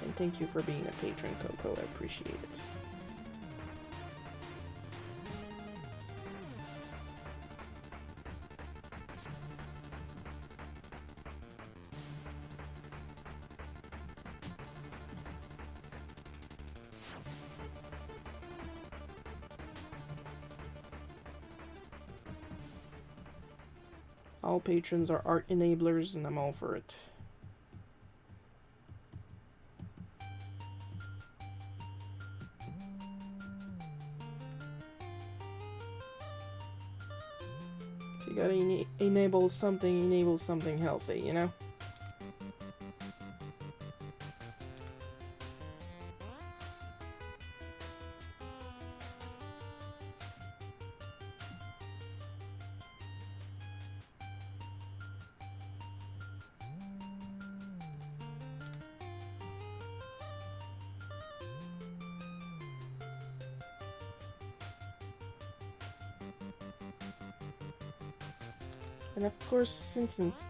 S1: And thank you for being a patron, Coco. I appreciate it. All patrons are art enablers, and I'm all for it. If you gotta enable something healthy, you know? And of course, since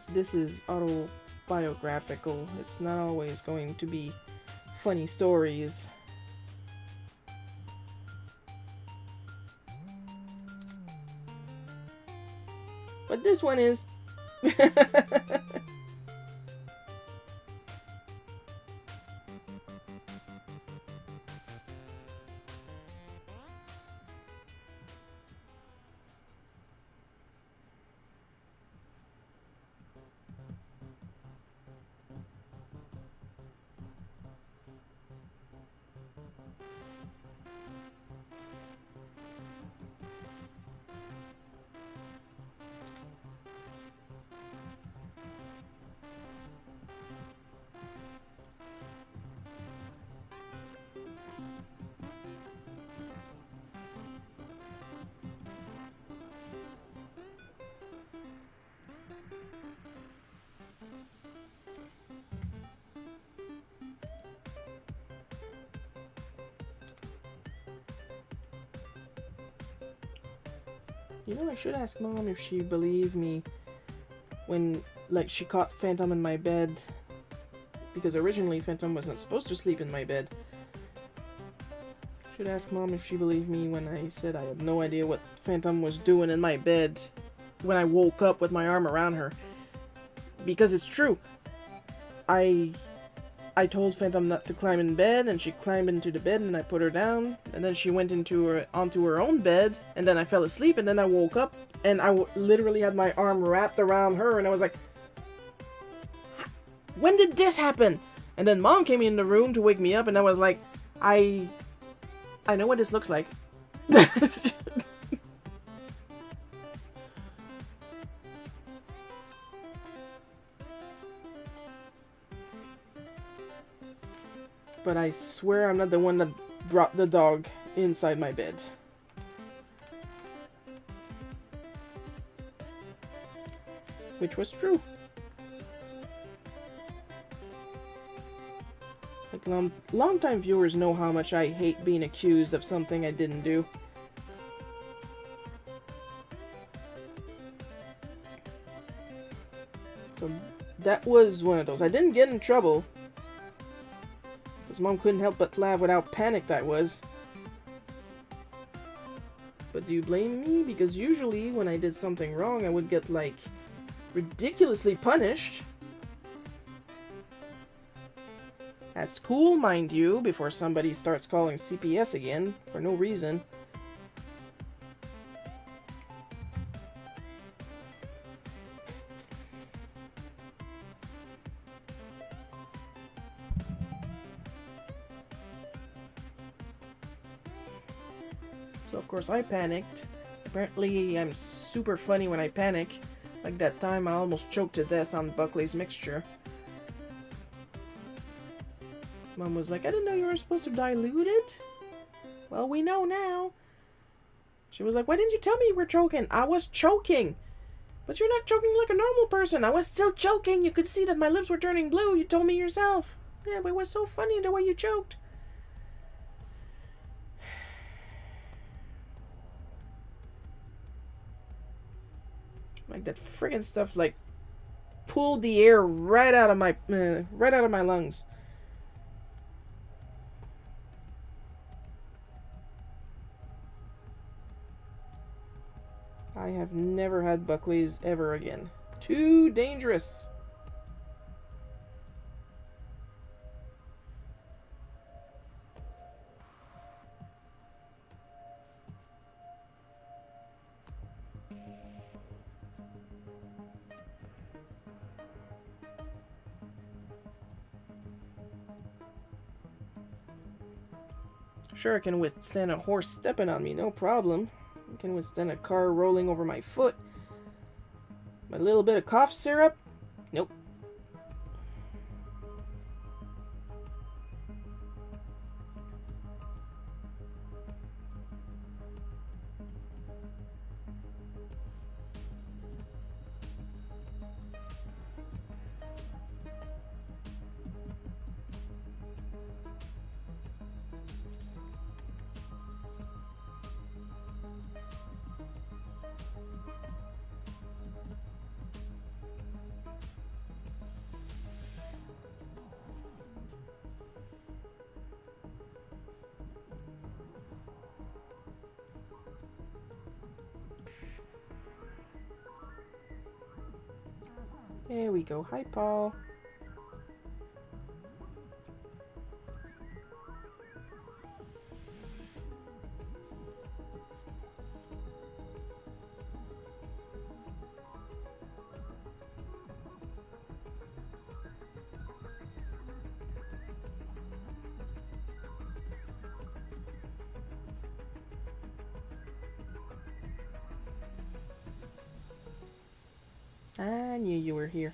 S1: this is autobiographical, it's not always going to be funny stories. But this one is. You know, I should ask Mom if she believed me when, like, she caught Phantom in my bed. Because originally Phantom wasn't supposed to sleep in my bed. Should ask Mom if she believed me when I said I had no idea what Phantom was doing in my bed when I woke up with my arm around her. Because it's true. I told Phantom not to climb in bed, and she climbed into the bed, and I put her down, and then she went onto her own bed, and then I fell asleep, and then I woke up, and I literally had my arm wrapped around her, and I was like, when did this happen? And then Mom came in the room to wake me up, and I was like, I know what this looks like. But I swear I'm not the one that brought the dog inside my bed. Which was true. Like, long-time viewers know how much I hate being accused of something I didn't do. So that was one of those. I didn't get in trouble. Because Mom couldn't help but laugh with how panicked I was. But do you blame me? Because usually when I did something wrong, I would get, like, ridiculously punished. That's cool, mind you, before somebody starts calling CPS again for no reason. So of course I panicked. Apparently I'm super funny when I panic. Like that time I almost choked to death on Buckley's mixture. Mom was like, I didn't know you were supposed to dilute it. Well, we know now. She was like, why didn't you tell me you were choking? I was choking. But you're not choking like a normal person. I was still choking. You could see that my lips were turning blue. You told me yourself. Yeah, but it was so funny the way you choked. Like that friggin' stuff, like pulled the air right out of my lungs. I have never had Buckley's ever again. Too dangerous. Sure, I can withstand a horse stepping on me, no problem. I can withstand a car rolling over my foot. But a little bit of cough syrup? Nope. There we go. Hi, Paul. I knew you were here.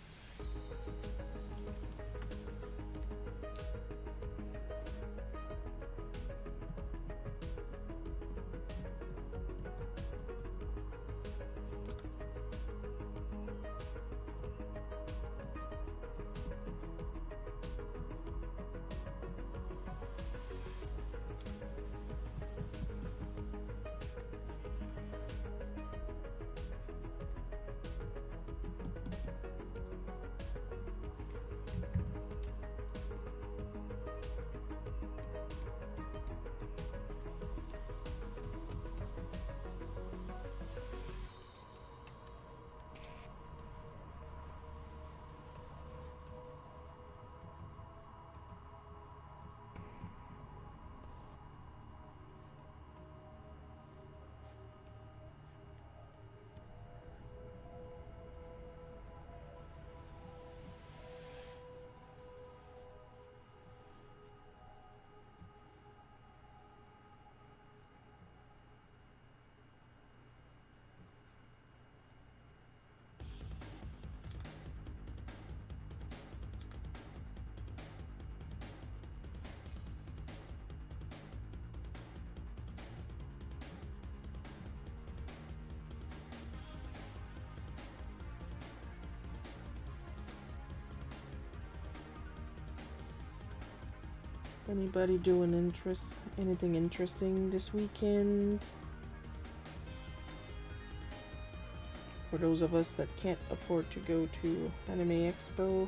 S1: Anybody doing anything interesting this weekend? For those of us that can't afford to go to Anime Expo.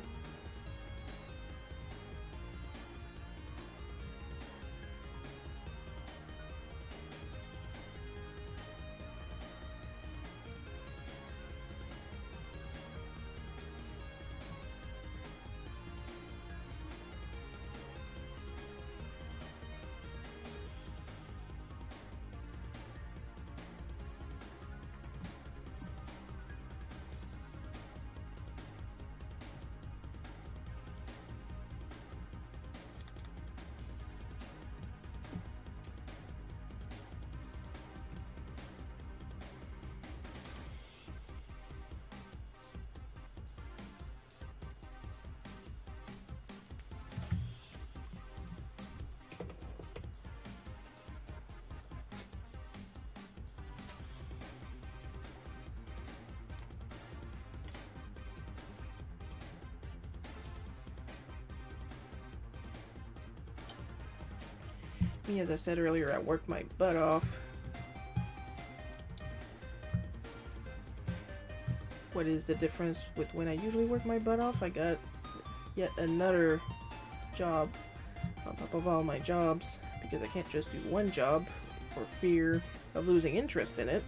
S1: Me, as I said earlier, I worked my butt off. What is the difference with when I usually work my butt off? I got yet another job on top of all my jobs, because I can't just do one job for fear of losing interest in it.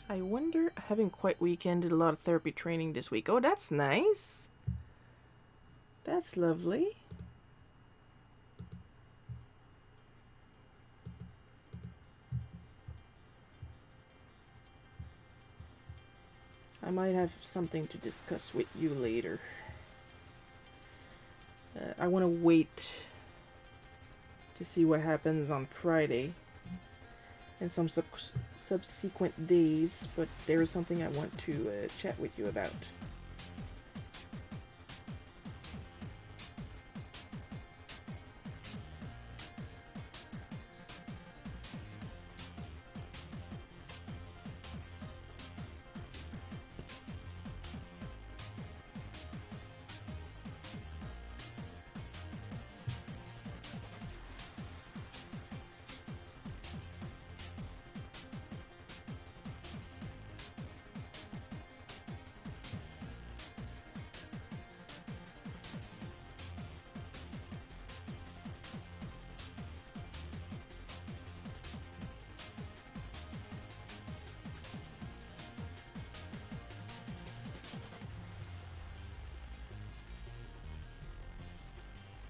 S1: I wonder, I haven't quite weekended a lot of therapy training this week. Oh, that's nice. That's lovely. I might have something to discuss with you later. I want to wait to see what happens on Friday and some subsequent days, but there is something I want to chat with you about.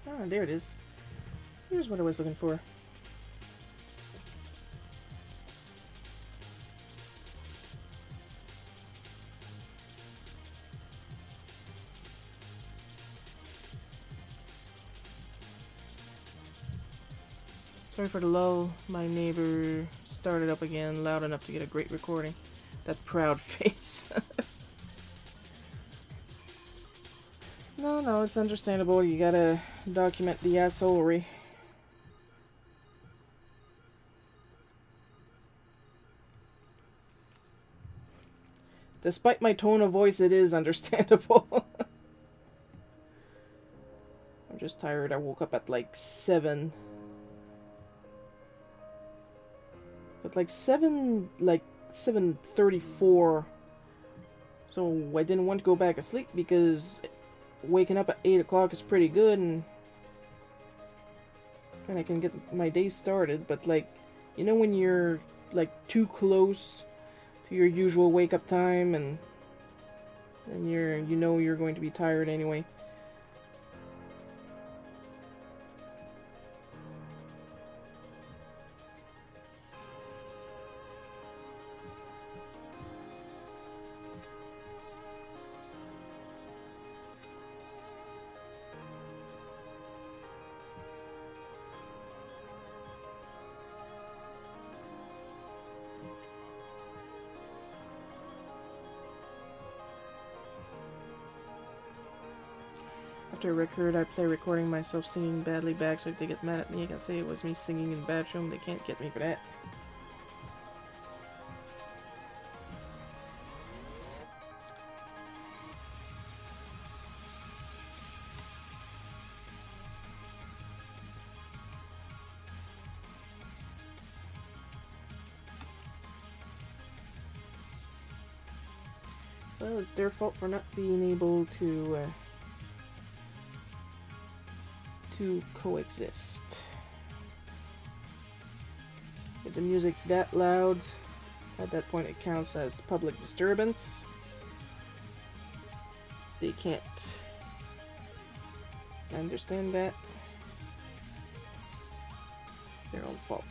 S1: Ah, there it is. Here's what I was looking for. Sorry for the lull. My neighbor started up again loud enough to get a great recording. That proud face. No, it's understandable. You gotta document the assholery. Despite my tone of voice, it is understandable. I'm just tired. I woke up at like 7. But like 7:34. So I didn't want to go back to sleep because waking up at 8 o'clock is pretty good, and I can get my day started. But like, you know, when you're like too close to your usual wake up time, and you're going to be tired anyway. after a record I play recording myself singing badly back, so if they get mad at me I can say it was me singing in the bathroom. They can't get me for that. Well, it's their fault for not being able to coexist. With the music that loud, at that point it counts as public disturbance. They can't understand that. Their own fault.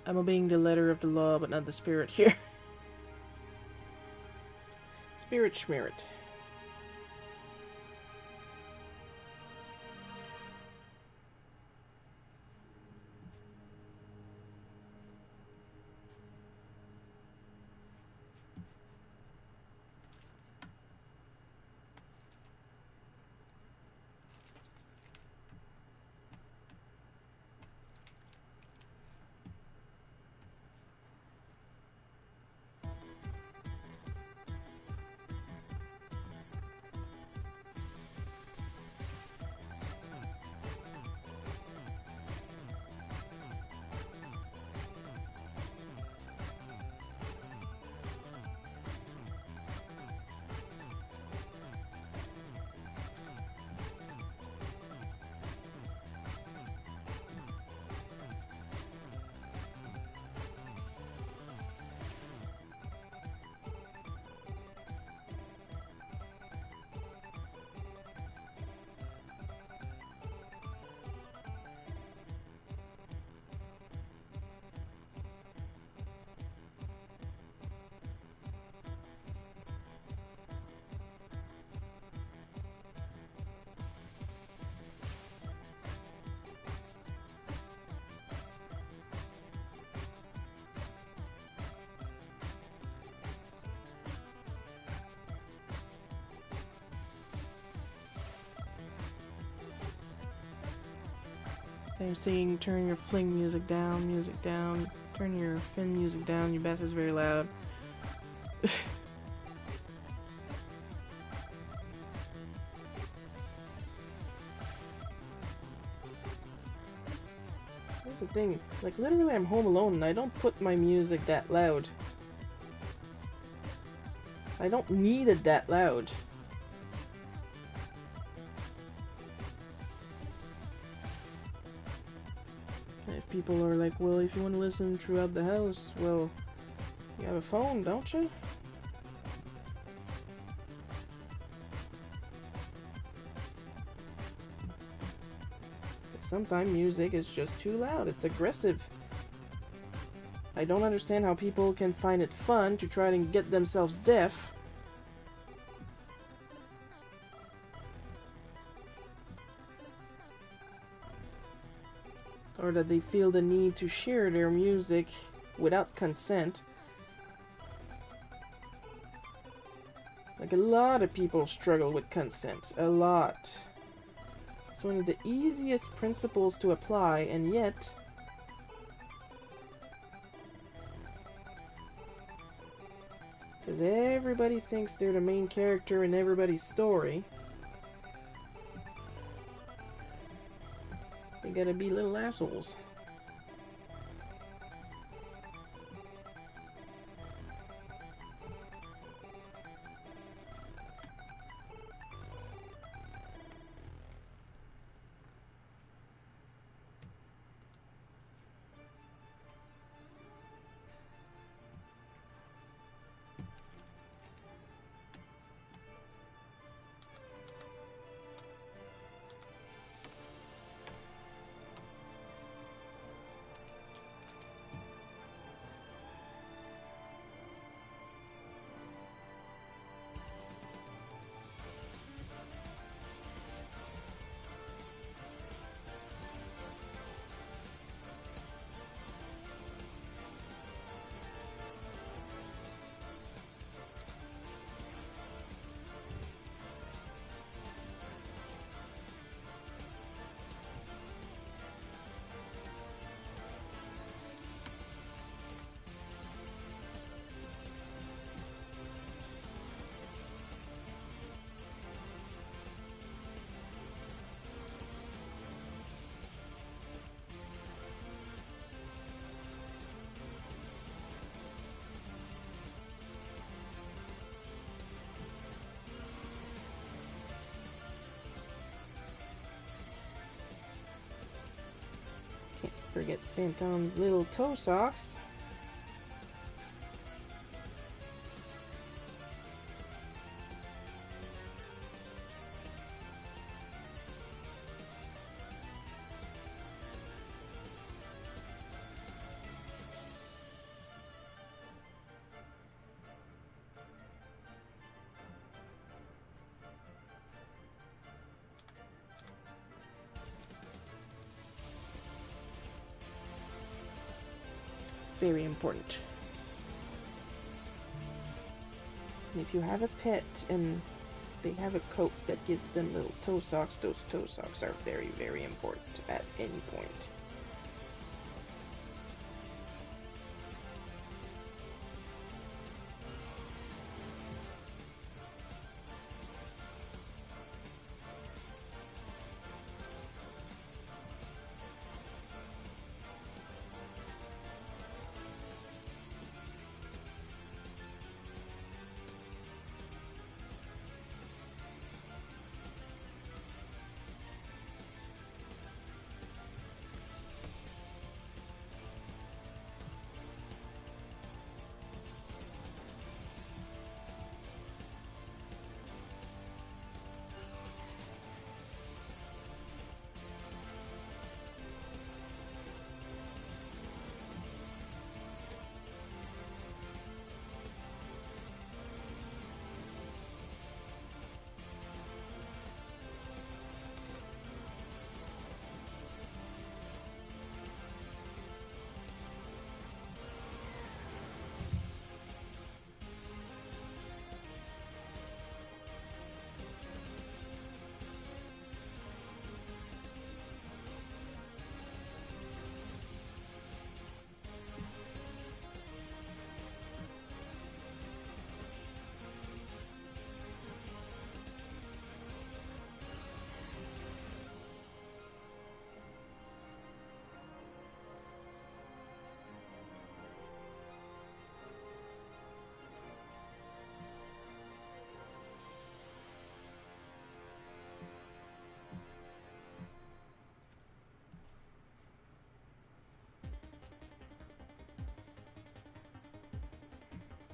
S1: I'm obeying the letter of the law, but not the spirit here. Spirit schmerit. They're singing, turn your fling music down, turn your fin music down, your bass is very loud. That's the thing, like literally I'm home alone and I don't put my music that loud. I don't need it that loud. People are like, well, if you want to listen throughout the house, well, you have a phone, don't you? Sometimes music is just too loud, it's aggressive. I don't understand how people can find it fun to try and get themselves deaf. Or that they feel the need to share their music without consent. Like a lot of people struggle with consent. A lot. It's one of the easiest principles to apply, and yet Because everybody thinks they're the main character in everybody's story. They gotta be little assholes. Forget Phantom's little toe socks. Very important. And if you have a pet and they have a coat that gives them little toe socks, those toe socks are very, very important at any point.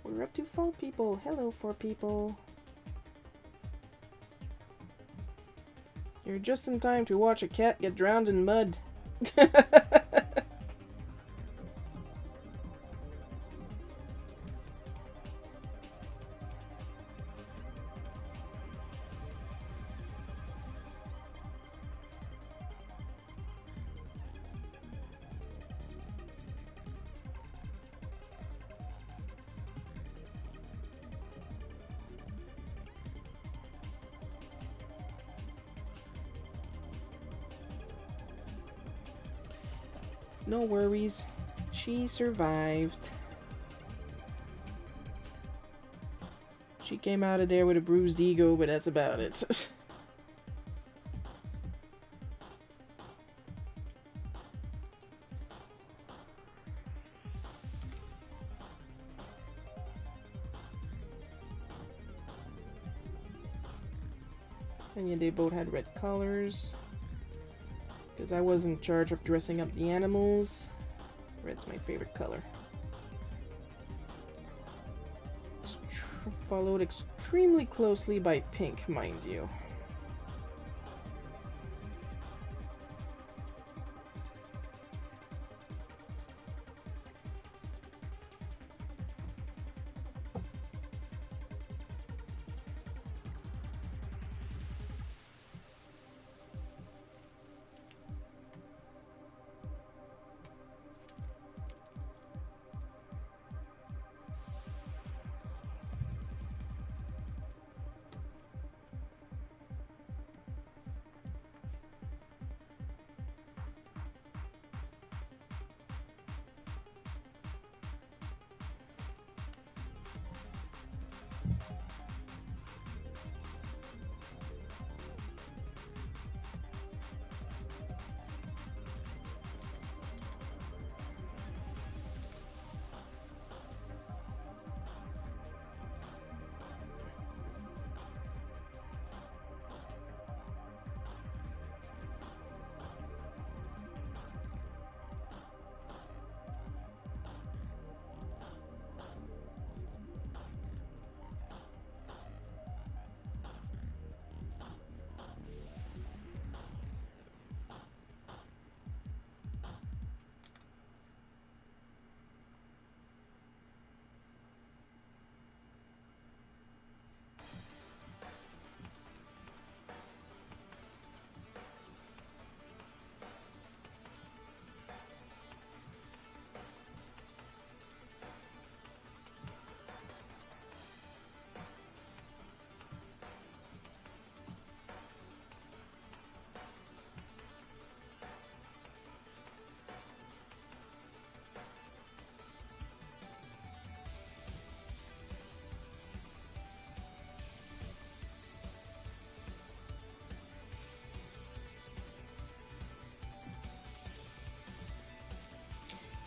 S1: We're up to 4 people. Hello, 4 people. You're just in time to watch a cat get drowned in mud. No worries. She survived. She came out of there with a bruised ego, but that's about it. And yeah, they both had red collars. Because I was in charge of dressing up the animals. Red's my favorite color. Followed extremely closely by pink, mind you.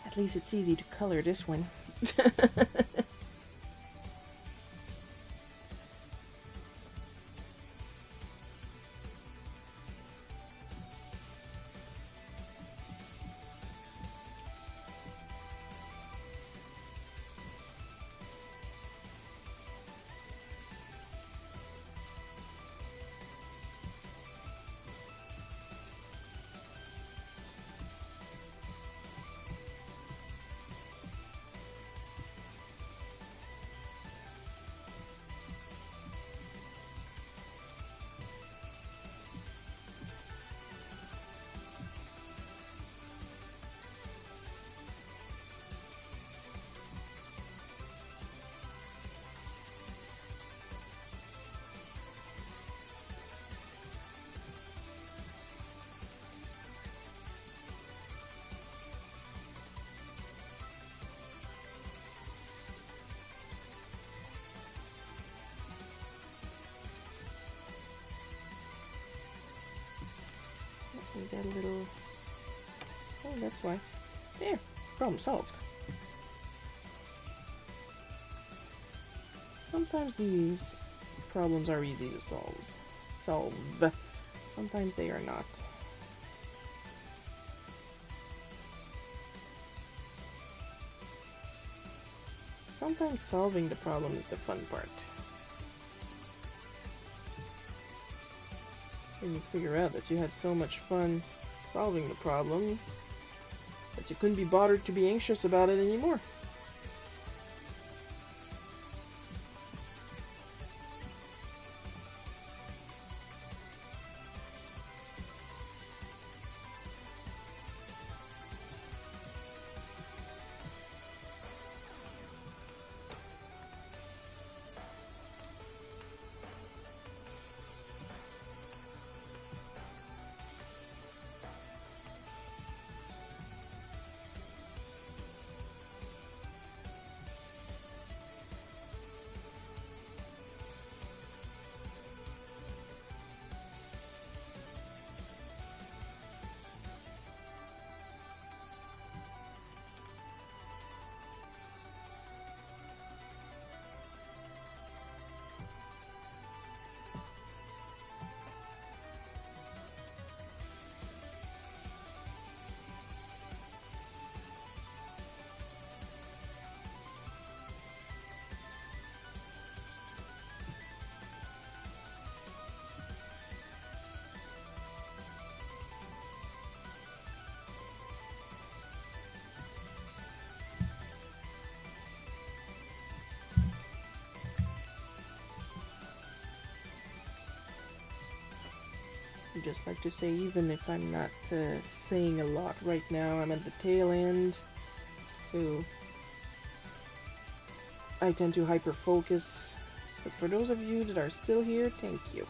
S1: At least it's easy to color this one. We got a little... Oh, that's why. There. Problem solved. Sometimes these problems are easy to solve. Sometimes they are not. Sometimes solving the problem is the fun part. And you figure out that you had so much fun solving the problem that you couldn't be bothered to be anxious about it anymore. I'd just like to say, even if I'm not saying a lot right now, I'm at the tail end, so I tend to hyper focus. But for those of you that are still here, thank you.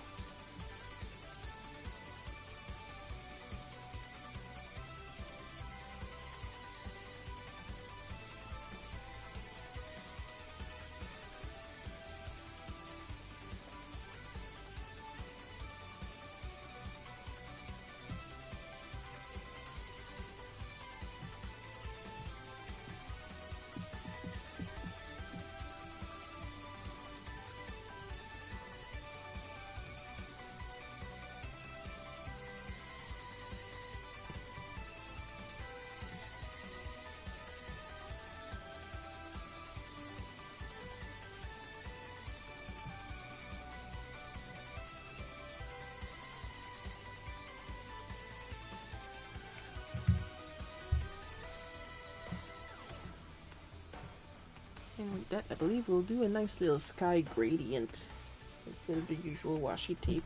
S1: And with that, I believe we'll do a nice little sky gradient instead of the usual washi tape.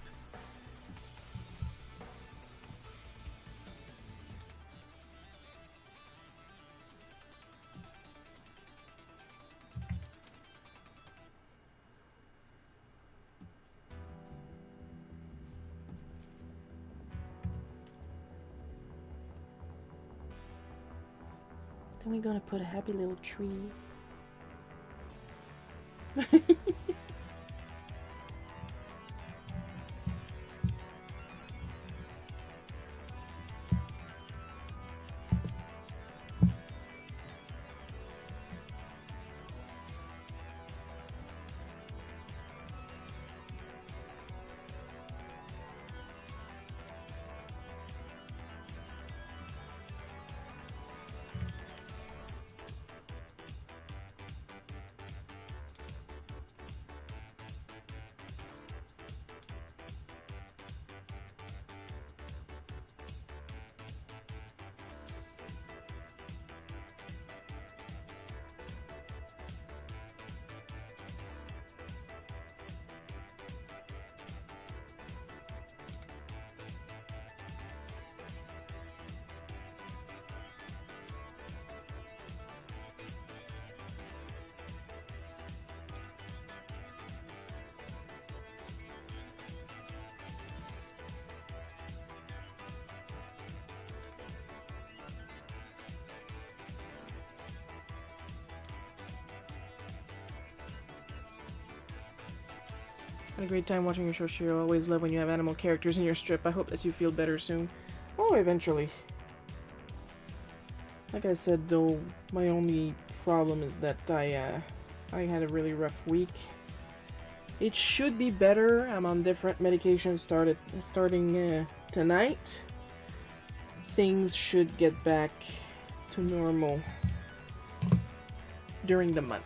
S1: Then we're gonna put a happy little tree. Had a great time watching your show, Shiro. Always love when you have animal characters in your strip. I hope that you feel better soon. Oh, eventually. Like I said, though, my only problem is that I had a really rough week. It should be better. I'm on different medications starting tonight. Things should get back to normal during the month.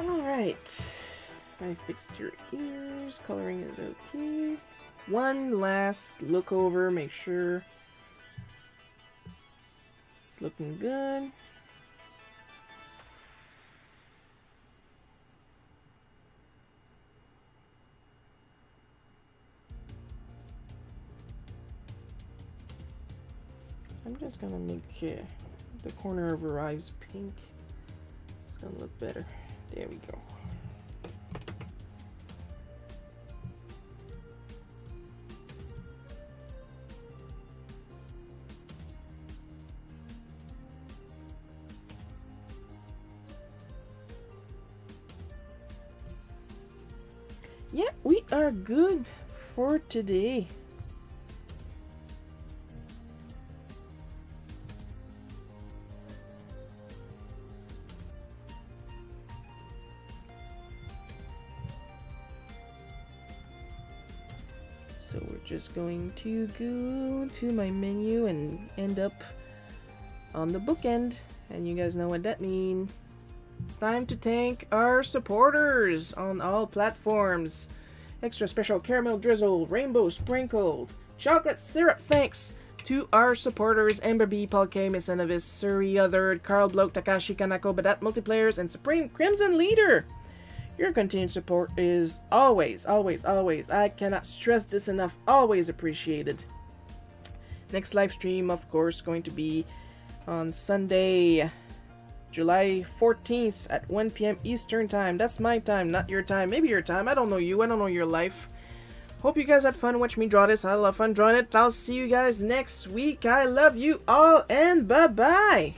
S1: Alright, I fixed your ears, coloring is okay. One last look over, make sure it's looking good. I'm just gonna make the corner of her eyes pink. It's gonna look better. There we go. Yeah, we are good for today. So we're just going to go to my menu and end up on the bookend. And you guys know what that means. It's time to thank our supporters on all platforms. Extra special caramel drizzle, rainbow sprinkled, chocolate syrup thanks to our supporters Amber B, Paul K, Miss Anavis, Suri Othered, Carl Bloke, Takashi Kanako, Badat Multiplayers, and Supreme Crimson Leader. Your continued support is always, I cannot stress this enough, always appreciated. Next live stream, of course, going to be on Sunday, July 14th at 1 p.m. Eastern Time. That's my time, not your time. Maybe your time. I don't know you. I don't know your life. Hope you guys had fun watching me draw this. I love fun drawing it. I'll see you guys next week. I love you all, and bye-bye.